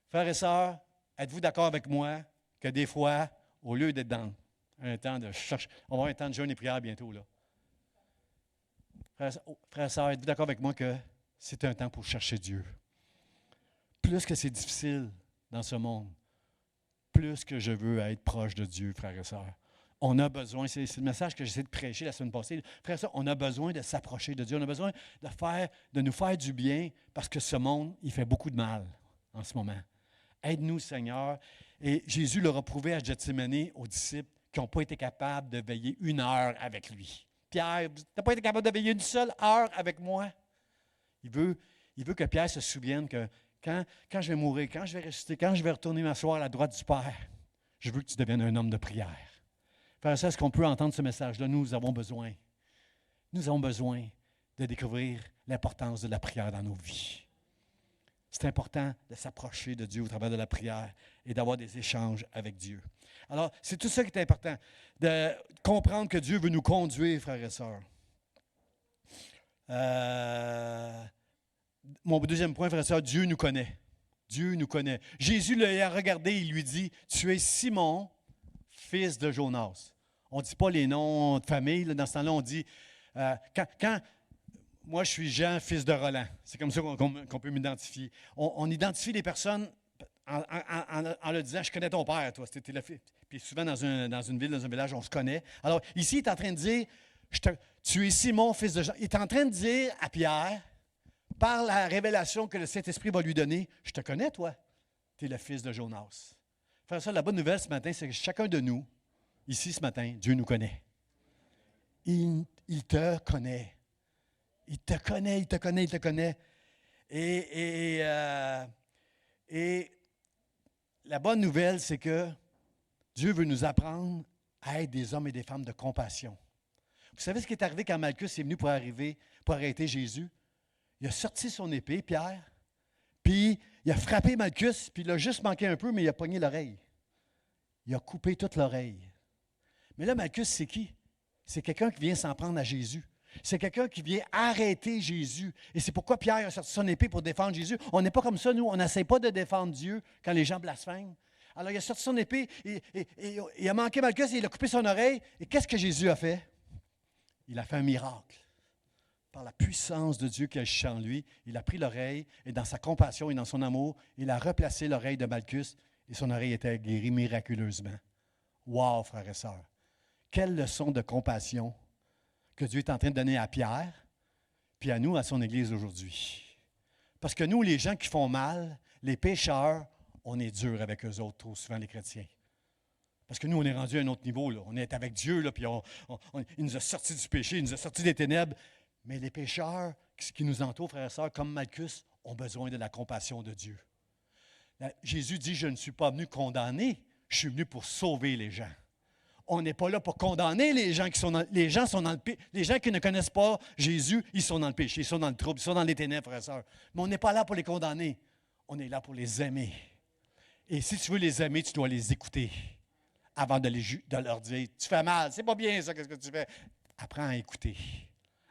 Frères et sœurs, êtes-vous d'accord avec moi que des fois, au lieu d'être dans un temps de cherche, on va avoir un temps de jeûne et prière bientôt, là. Frères et sœurs, êtes-vous d'accord avec moi que c'est un temps pour chercher Dieu? Plus que c'est difficile dans ce monde, plus que je veux être proche de Dieu, frères et sœurs. On a besoin, c'est le message que j'essaie de prêcher la semaine passée. Frères et sœurs, on a besoin de s'approcher de Dieu. On a besoin de nous faire du bien parce que ce monde, il fait beaucoup de mal en ce moment. Aide-nous, Seigneur. Et Jésus leur a prouvé à Gethsémani, aux disciples, qui n'ont pas été capables de veiller 1 heure avec lui. Pierre, tu n'as pas été capable de veiller une seule heure avec moi. Il veut que Pierre se souvienne que quand je vais mourir, quand je vais ressusciter, quand je vais retourner m'asseoir à la droite du Père, je veux que tu deviennes un homme de prière. Frère, est-ce qu'on peut entendre ce message-là? Nous avons besoin. Nous avons besoin de découvrir l'importance de la prière dans nos vies. C'est important de s'approcher de Dieu au travers de la prière et d'avoir des échanges avec Dieu. Alors, c'est tout ça qui est important, de comprendre que Dieu veut nous conduire, frères et sœurs. Mon deuxième point, frères et sœurs, Dieu nous connaît. Dieu nous connaît. Jésus l'a regardé, il lui dit, « Tu es Simon, fils de Jonas. » On ne dit pas les noms de famille. Là, dans ce temps-là, on dit, moi, je suis Jean, fils de Roland. C'est comme ça qu'on peut m'identifier. On identifie les personnes en leur disant, « Je connais ton père, toi. » C'était la fille. Puis souvent, dans une ville, dans un village, on se connaît. Alors, ici, il est en train de dire, « Tu es Simon, fils de Jean. » Il est en train de dire à Pierre, par la révélation que le Saint-Esprit va lui donner, « Je te connais, toi. Tu es le fils de Jonas. » Frère, ça, la bonne nouvelle ce matin, c'est que chacun de nous, ici ce matin, Dieu nous connaît. Il te connaît. Il te connaît, il te connaît, il te connaît. Et la bonne nouvelle, c'est que Dieu veut nous apprendre à être des hommes et des femmes de compassion. Vous savez ce qui est arrivé quand Malchus est venu pour arrêter Jésus? Il a sorti son épée, Pierre, puis il a frappé Malchus, puis il a juste manqué un peu, mais il a pogné l'oreille. Il a coupé toute l'oreille. Mais là, Malchus, c'est qui? C'est quelqu'un qui vient s'en prendre à Jésus. C'est quelqu'un qui vient arrêter Jésus. Et c'est pourquoi Pierre a sorti son épée pour défendre Jésus. On n'est pas comme ça, nous. On n'essaie pas de défendre Dieu quand les gens blasphèment. Alors, il a sorti son épée, et il a manqué Malchus, et il a coupé son oreille. Et qu'est-ce que Jésus a fait? Il a fait un miracle. Par la puissance de Dieu qui agit en lui, il a pris l'oreille, et dans sa compassion et dans son amour, il a replacé l'oreille de Malchus, et son oreille était guérie miraculeusement. Wow, frères et sœurs! Quelle leçon de compassion que Dieu est en train de donner à Pierre, puis à nous, à son Église aujourd'hui. Parce que nous, les gens qui font mal, les pécheurs, on est dur avec eux autres, trop souvent les chrétiens. Parce que nous, on est rendu à un autre niveau. Là. On est avec Dieu, là, puis il nous a sortis du péché, il nous a sortis des ténèbres. Mais les pécheurs qui nous entourent, frères et sœurs, comme Malchus, ont besoin de la compassion de Dieu. Jésus dit, je ne suis pas venu condamner, je suis venu pour sauver les gens. On n'est pas là pour condamner les gens qui sont dans, les gens sont dans le péché. Les gens qui ne connaissent pas Jésus, ils sont dans le péché, ils sont dans le trouble, ils sont dans les ténèbres, frères et sœurs. Mais on n'est pas là pour les condamner. On est là pour les aimer. Et si tu veux les aimer, tu dois les écouter avant de leur dire, tu fais mal, c'est pas bien ça, qu'est-ce que tu fais? Apprends à écouter.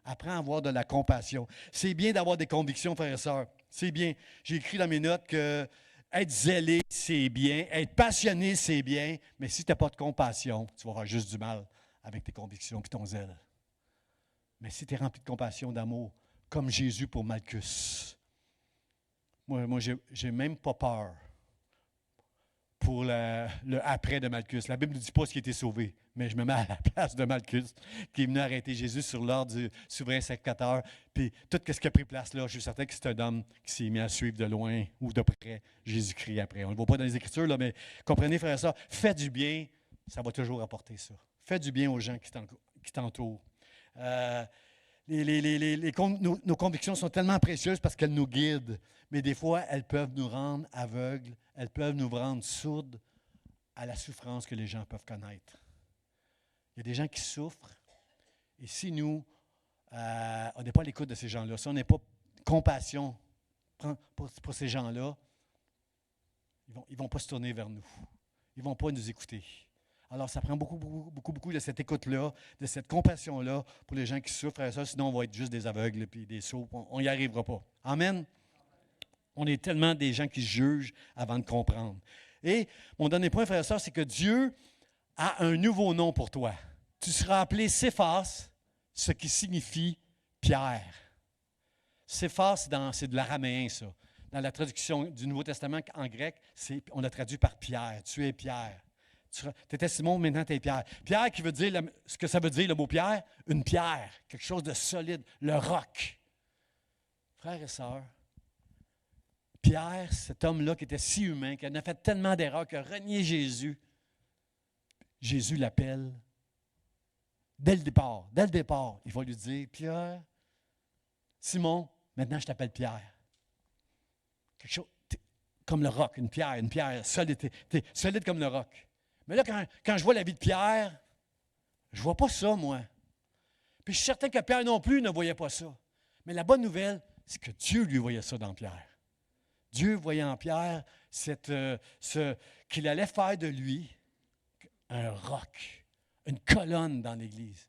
Apprends à avoir de la compassion. C'est bien d'avoir des convictions, frères et sœurs. C'est bien. J'ai écrit dans mes notes que être zélé, c'est bien. Être passionné, c'est bien. Mais si tu n'as pas de compassion, tu vas avoir juste du mal avec tes convictions et ton zèle. Mais si tu es rempli de compassion, d'amour, comme Jésus pour Malchus, moi j'ai même pas peur pour le après de Malchus. La Bible ne dit pas ce qui a été sauvé, mais je me mets à la place de Malchus, qui est venu arrêter Jésus sur l'ordre du souverain sacrificateur. Puis tout ce qui a pris place là, je suis certain que c'est un homme qui s'est mis à suivre de loin ou de près Jésus-Christ après. On ne le voit pas dans les Écritures, là, mais comprenez, frère et sœurs, faites du bien, ça va toujours apporter ça. Faites du bien aux gens qui t'entourent. Nos convictions sont tellement précieuses parce qu'elles nous guident, mais des fois, elles peuvent nous rendre aveugles, elles peuvent nous rendre sourdes à la souffrance que les gens peuvent connaître. Il y a des gens qui souffrent, et si nous, on n'est pas à l'écoute de ces gens-là, si on n'est pas compassion pour ces gens-là, ils ne vont pas se tourner vers nous. Ils ne vont pas nous écouter. Alors, ça prend beaucoup de cette écoute-là, de cette compassion-là pour les gens qui souffrent. Et ça, sinon, on va être juste des aveugles et des sourds. On n'y arrivera pas. Amen? On est tellement des gens qui jugent avant de comprendre. Et mon dernier point, frère et sœur, c'est que Dieu a un nouveau nom pour toi. Tu seras appelé Céphas, ce qui signifie Pierre. Céphas, c'est de l'araméen, ça. dans la traduction du Nouveau Testament en grec, on l'a traduit par Pierre. Tu es Pierre. Tu étais Simon, maintenant tu es Pierre. Pierre qui veut dire, ce que ça veut dire le mot Pierre, une pierre, quelque chose de solide, le roc. Frères et sœurs, Pierre, cet homme-là qui était si humain, qui en a fait tellement d'erreurs, qui a renié Jésus, Jésus l'appelle dès le départ. Dès le départ, il va lui dire, Pierre, Simon, maintenant je t'appelle Pierre. Quelque chose comme le roc, une pierre solide, t'es solide comme le roc. Mais là, quand je vois la vie de Pierre, je ne vois pas ça, moi. Puis je suis certain que Pierre non plus ne voyait pas ça. Mais la bonne nouvelle, c'est que Dieu lui voyait ça dans Pierre. Dieu voyait en Pierre qu'il allait faire de lui un roc, une colonne dans l'Église.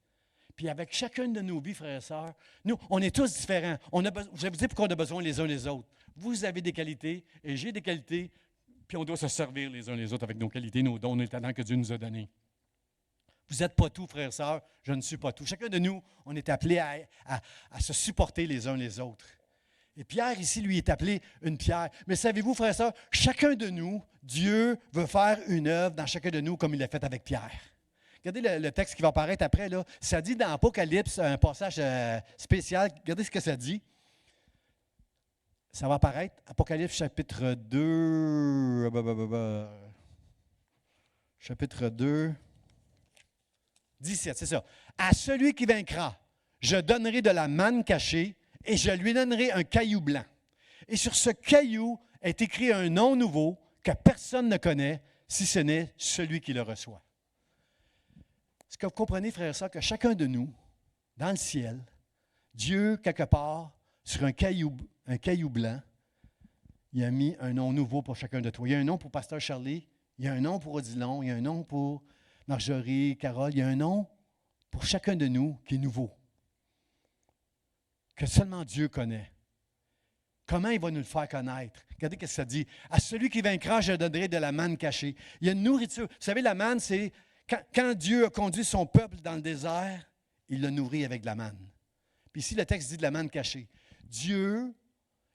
Puis avec chacune de nos vies, frères et sœurs, nous, on est tous différents. Je vais vous dire pourquoi on a besoin les uns les autres. Vous avez des qualités et j'ai des qualités, puis on doit se servir les uns les autres avec nos qualités, nos dons, nos talents que Dieu nous a donnés. Vous n'êtes pas tout, frères et sœurs, je ne suis pas tout. Chacun de nous, on est appelé à se supporter les uns les autres. Et Pierre, ici, lui, est appelé une pierre. Mais savez-vous, frères et sœurs, chacun de nous, Dieu veut faire une œuvre dans chacun de nous comme il l'a fait avec Pierre. Regardez le texte qui va apparaître après, là. Ça dit dans Apocalypse, un passage spécial. Regardez ce que ça dit. Ça va apparaître, Apocalypse chapitre 2. Chapitre 2. 17, c'est ça. À celui qui vaincra, je donnerai de la manne cachée et je lui donnerai un caillou blanc. Et sur ce caillou est écrit un nom nouveau que personne ne connaît, si ce n'est celui qui le reçoit. Est-ce que vous comprenez, frères et sœurs, que chacun de nous, dans le ciel, Dieu, quelque part, sur un caillou blanc, il a mis un nom nouveau pour chacun de toi. Il y a un nom pour Pasteur Charlie, il y a un nom pour Odilon, il y a un nom pour Marjorie, Carole, il y a un nom pour chacun de nous qui est nouveau, que seulement Dieu connaît. Comment il va nous le faire connaître? Regardez ce que ça dit. À celui qui vaincra, je donnerai de la manne cachée. Il y a une nourriture. Vous savez, la manne, c'est quand Dieu a conduit son peuple dans le désert, il l'a nourri avec de la manne. Puis ici, le texte dit de la manne cachée. Dieu,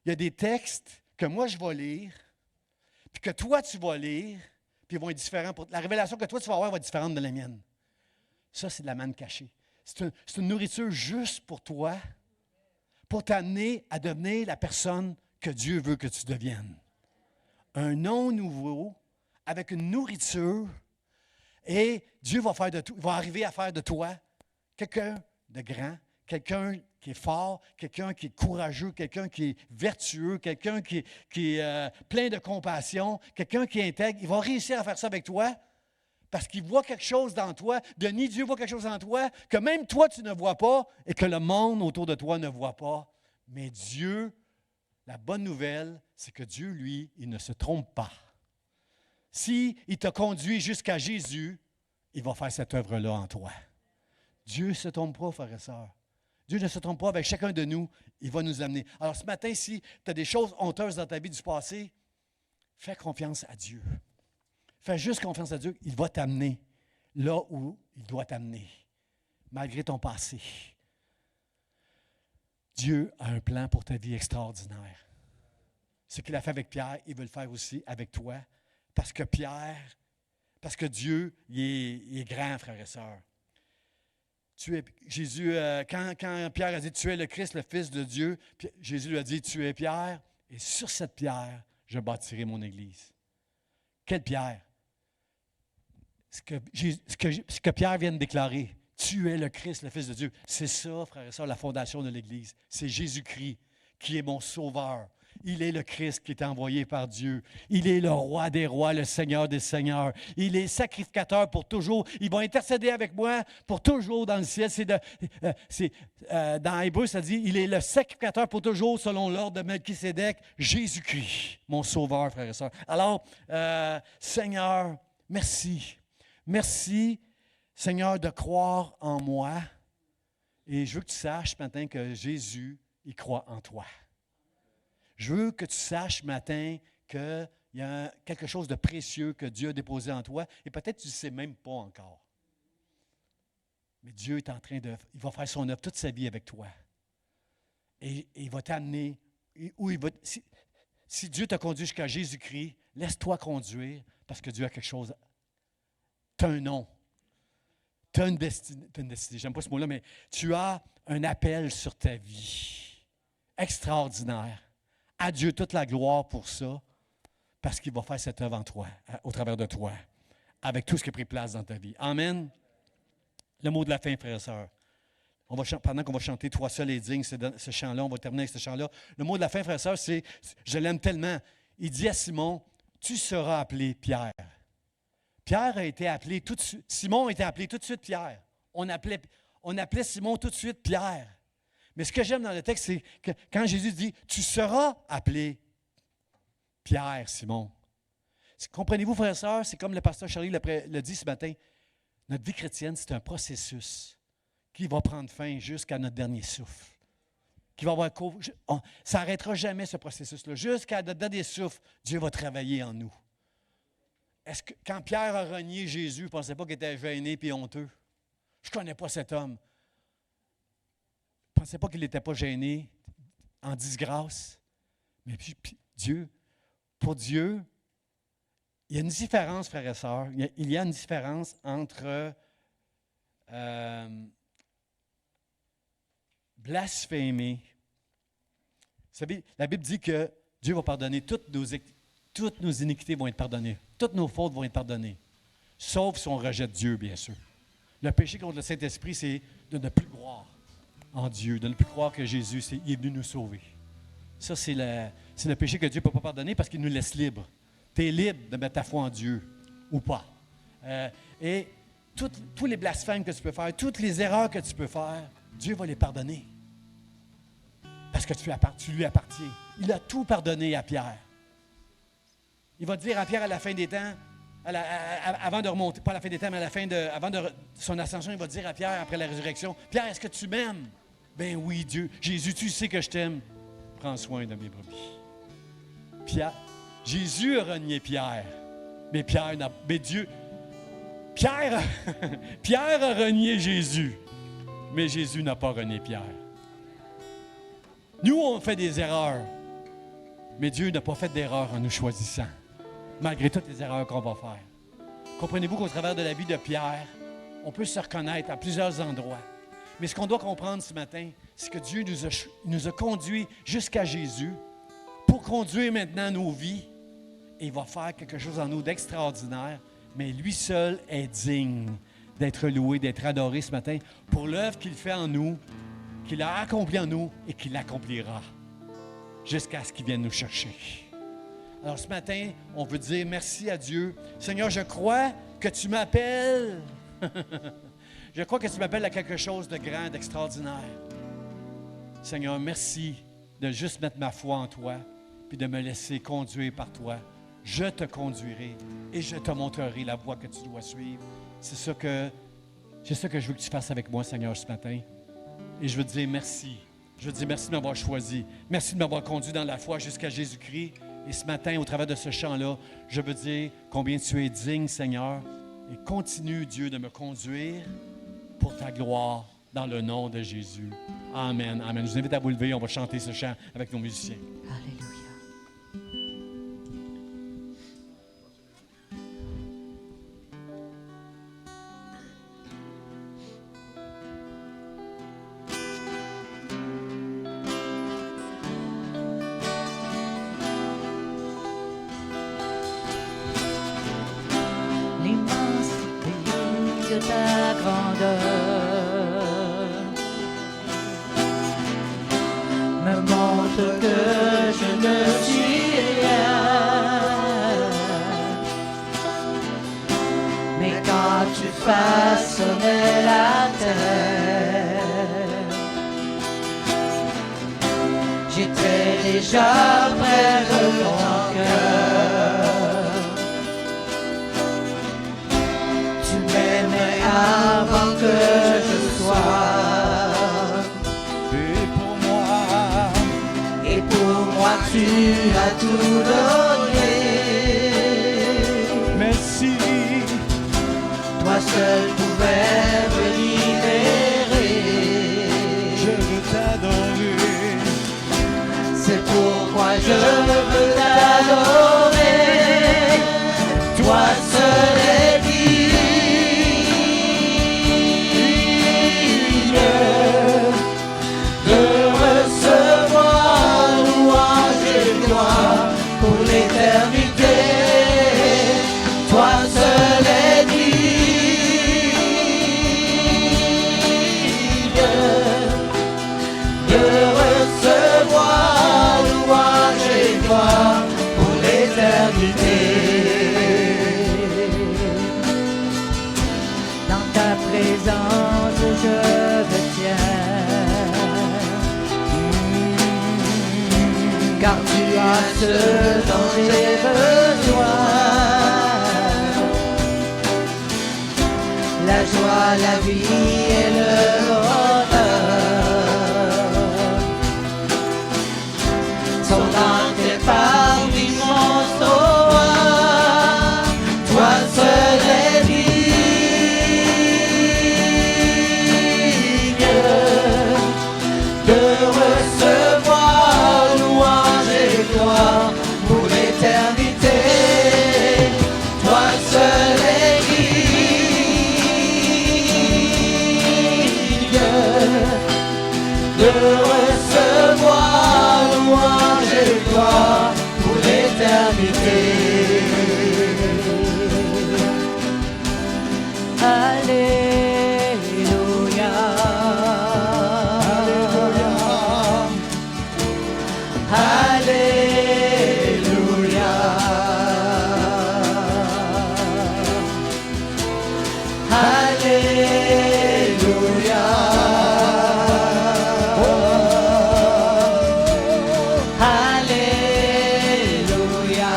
il y a des textes que moi je vais lire, puis que toi tu vas lire, puis ils vont être différents. La révélation que toi tu vas avoir va être différente de la mienne. Ça, c'est de la manne cachée. C'est une nourriture juste pour toi, pour t'amener à devenir la personne que Dieu veut que tu deviennes. Un nom nouveau, avec une nourriture, et Dieu va arriver à faire de toi quelqu'un de grand, quelqu'un qui est fort, quelqu'un qui est courageux, quelqu'un qui est vertueux, quelqu'un qui est plein de compassion, quelqu'un qui est intègre. Il va réussir à faire ça avec toi parce qu'il voit quelque chose dans toi. Denis, Dieu voit quelque chose en toi que même toi, tu ne vois pas et que le monde autour de toi ne voit pas. Mais Dieu, la bonne nouvelle, c'est que Dieu, lui, il ne se trompe pas. S'il t'a conduit jusqu'à Jésus, il va faire cette œuvre-là en toi. Dieu ne se trompe pas, frères et sœurs. Dieu ne se trompe pas avec chacun de nous. Il va nous amener. Alors ce matin, si tu as des choses honteuses dans ta vie du passé, fais confiance à Dieu. Fais juste confiance à Dieu. Il va t'amener là où il doit t'amener, malgré ton passé. Dieu a un plan pour ta vie extraordinaire. Ce qu'il a fait avec Pierre, il veut le faire aussi avec toi. Parce que Dieu, il est grand, frères et sœurs. Jésus, quand Pierre a dit « Tu es le Christ, le Fils de Dieu », Jésus lui a dit « Tu es Pierre, et sur cette pierre, je bâtirai mon Église. » Quelle pierre? Ce que Pierre vient de déclarer, « Tu es le Christ, le Fils de Dieu », c'est ça, frères et sœurs, la fondation de l'Église. C'est Jésus-Christ qui est mon sauveur. Il est le Christ qui est envoyé par Dieu. Il est le roi des rois, le Seigneur des seigneurs. Il est sacrificateur pour toujours. Il va intercéder avec moi pour toujours dans le ciel. Dans Hébreu, ça dit, il est le sacrificateur pour toujours selon l'ordre de Melchisédek, Jésus-Christ, mon sauveur, frères et sœurs. Alors, Seigneur, merci. Merci, Seigneur, de croire en moi. Et je veux que tu saches ce matin que Jésus, il croit en toi. Je veux que tu saches ce matin qu'il y a quelque chose de précieux que Dieu a déposé en toi et peut-être que tu ne sais même pas encore. Mais Dieu est en train il va faire son œuvre toute sa vie avec toi. Et il va t'amener où il va. Si Dieu t'a conduit jusqu'à Jésus-Christ, laisse-toi conduire parce que Dieu a quelque chose. Tu as un nom. Tu as une destinée. J'aime pas ce mot-là, mais tu as un appel sur ta vie. Extraordinaire. À Dieu toute la gloire pour ça, parce qu'il va faire cette œuvre en toi, au travers de toi, avec tout ce qui a pris place dans ta vie. Amen. Le mot de la fin, frères et sœurs. Pendant qu'on va chanter « Toi seul et digne », ce chant-là, on va terminer avec ce chant-là. Le mot de la fin, frères et sœurs, c'est « Je l'aime tellement ». Il dit à Simon, « Tu seras appelé Pierre ». Pierre a été appelé tout de suite. Simon a été appelé tout de suite Pierre. On appelait Simon tout de suite Pierre. Mais ce que j'aime dans le texte, c'est que quand Jésus dit « Tu seras appelé Pierre, Simon ». Comprenez-vous, frères et sœurs, c'est comme le pasteur Charlie l'a dit ce matin, notre vie chrétienne, c'est un processus qui va prendre fin jusqu'à notre dernier souffle. Qui va avoir ça n'arrêtera jamais, ce processus-là. Jusqu'à notre dernier souffle, Dieu va travailler en nous. Est-ce que quand Pierre a renié Jésus, ne pensez pas qu'il était gêné et honteux? Je ne connais pas cet homme. Ne pensez pas qu'il n'était pas gêné, en disgrâce. Mais puis pour Dieu, il y a une différence, frères et sœurs. Il y a une différence entre blasphémer. Vous savez, la Bible dit que Dieu va pardonner toutes nos iniquités vont être pardonnées. Toutes nos fautes vont être pardonnées. Sauf si on rejette Dieu, bien sûr. Le péché contre le Saint-Esprit, c'est de ne plus croire en Dieu, de ne plus croire que Jésus est venu nous sauver. Ça, c'est le péché que Dieu ne peut pas pardonner parce qu'il nous laisse libres. Tu es libre de mettre ta foi en Dieu ou pas. Et tous les blasphèmes que tu peux faire, toutes les erreurs que tu peux faire, Dieu va les pardonner. Parce que tu lui appartiens. Il a tout pardonné à Pierre. Il va dire à Pierre à la fin des temps, avant de remonter, pas à la fin des temps, mais avant de son ascension, il va dire à Pierre après la résurrection, « Pierre, est-ce que tu m'aimes? » « Ben oui, Dieu. Jésus, tu sais que je t'aime. Prends soin de mes brebis. » Jésus a renié Pierre, mais Pierre a renié Jésus, mais Jésus n'a pas renié Pierre. Nous, on fait des erreurs, mais Dieu n'a pas fait d'erreur en nous choisissant, malgré toutes les erreurs qu'on va faire. Comprenez-vous qu'au travers de la vie de Pierre, on peut se reconnaître à plusieurs endroits. Mais ce qu'on doit comprendre ce matin, c'est que Dieu nous a conduits jusqu'à Jésus pour conduire maintenant nos vies. Et il va faire quelque chose en nous d'extraordinaire, mais lui seul est digne d'être loué, d'être adoré ce matin pour l'œuvre qu'il fait en nous, qu'il a accomplie en nous et qu'il accomplira jusqu'à ce qu'il vienne nous chercher. Alors ce matin, on veut dire merci à Dieu. Seigneur, je crois que tu m'appelles. Je crois que tu m'appelles à quelque chose de grand, d'extraordinaire. Seigneur, merci de juste mettre ma foi en toi puis de me laisser conduire par toi. Je te conduirai et je te montrerai la voie que tu dois suivre. C'est ça que je veux que tu fasses avec moi, Seigneur, ce matin. Et je veux te dire merci. Je veux te dire merci de m'avoir choisi. Merci de m'avoir conduit dans la foi jusqu'à Jésus-Christ. Et ce matin, au travers de ce chant-là, je veux dire combien tu es digne, Seigneur. Et continue, Dieu, de me conduire pour ta gloire dans le nom de Jésus. Amen. Amen. Je vous invite à vous lever. On va chanter ce chant avec nos musiciens. Alléluia. De ta grandeur me montre que je ne suis rien, mais quand tu façonnais la terre, j'étais déjà près de ton cœur. Avant que je sois, et pour moi tu as tout donné. Merci. Toi seul pouvais me libérer. Je veux t'adorer. C'est pourquoi je je veux t'adorer, toi seul est digne de recevoir louange et gloire pour l'éternité. Toi seul est digne de recevoir louange et gloire pour l'éternité. Dans ta présence je me tiens, car tu as ce dont j'ai besoin. La joie, la vie et le bonheur sont dans tes parvis, mon sauveur. Toi seul est digne de recevoir louange et gloire pour l'éternité. Toi seul est digne de recevoir louange et gloire pour l'éternité. Alléluia. Alléluia. Alléluia. Alléluia. Alléluia.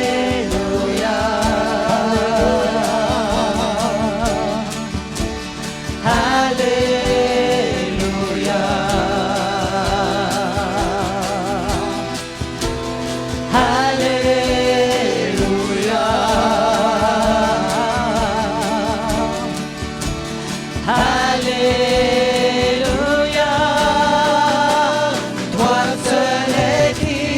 Alléluia. Alléluia. Alléluia. Toi seul est digne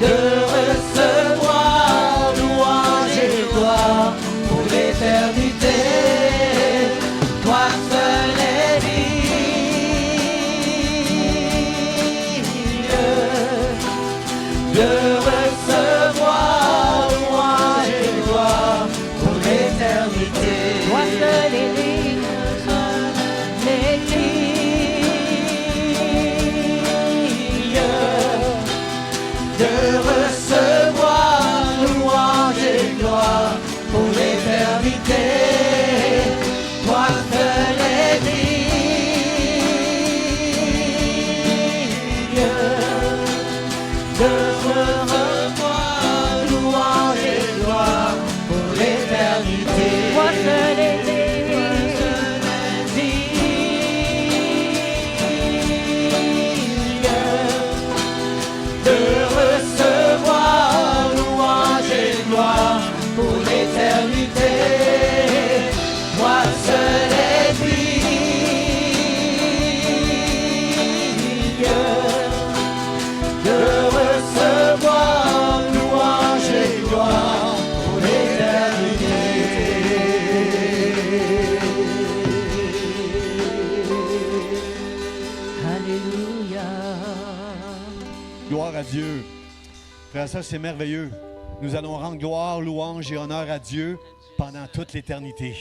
de recevoir louange et gloire pour l'éternité. Toi seul est digne de recevoir louange et gloire pour l'éternité. Toi seul est digne de recevoir louange et gloire pour l'éternité. Toi seul est digne de recevoir louange et gloire pour l'éternité. Toi seul est digne de recevoir louange et gloire pour l'éternité. Toi seul est digne de recevoir louange et gloire pour l'éternité. Alléluia. Gloire à Dieu. Frère, ça, c'est merveilleux. Nous allons rendre gloire, louange et honneur à Dieu pendant toute l'éternité.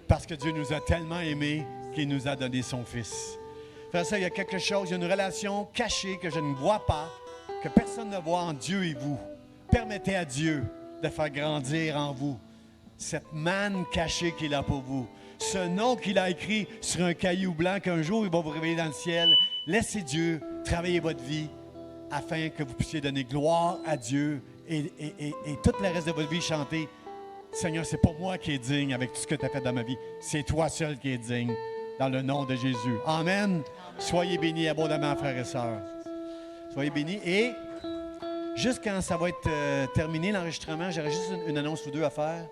Parce que Dieu nous a tellement aimés qu'il nous a donné son Fils. Frère, ça, il y a quelque chose, il y a une relation cachée que je ne vois pas, que personne ne voit entre Dieu et vous. Permettez à Dieu de faire grandir en vous cette manne cachée qu'il a pour vous. Ce nom qu'il a écrit sur un caillou blanc qu'un jour il va vous réveiller dans le ciel. Laissez Dieu travailler votre vie afin que vous puissiez donner gloire à Dieu et tout le reste de votre vie chanter. Seigneur, c'est pas moi qui est digne avec tout ce que tu as fait dans ma vie. C'est toi seul qui es digne dans le nom de Jésus. Amen. Soyez bénis abondamment, frères et sœurs. Soyez bénis et Juste quand ça va être terminé, l'enregistrement, j'aurai juste une annonce ou deux à faire.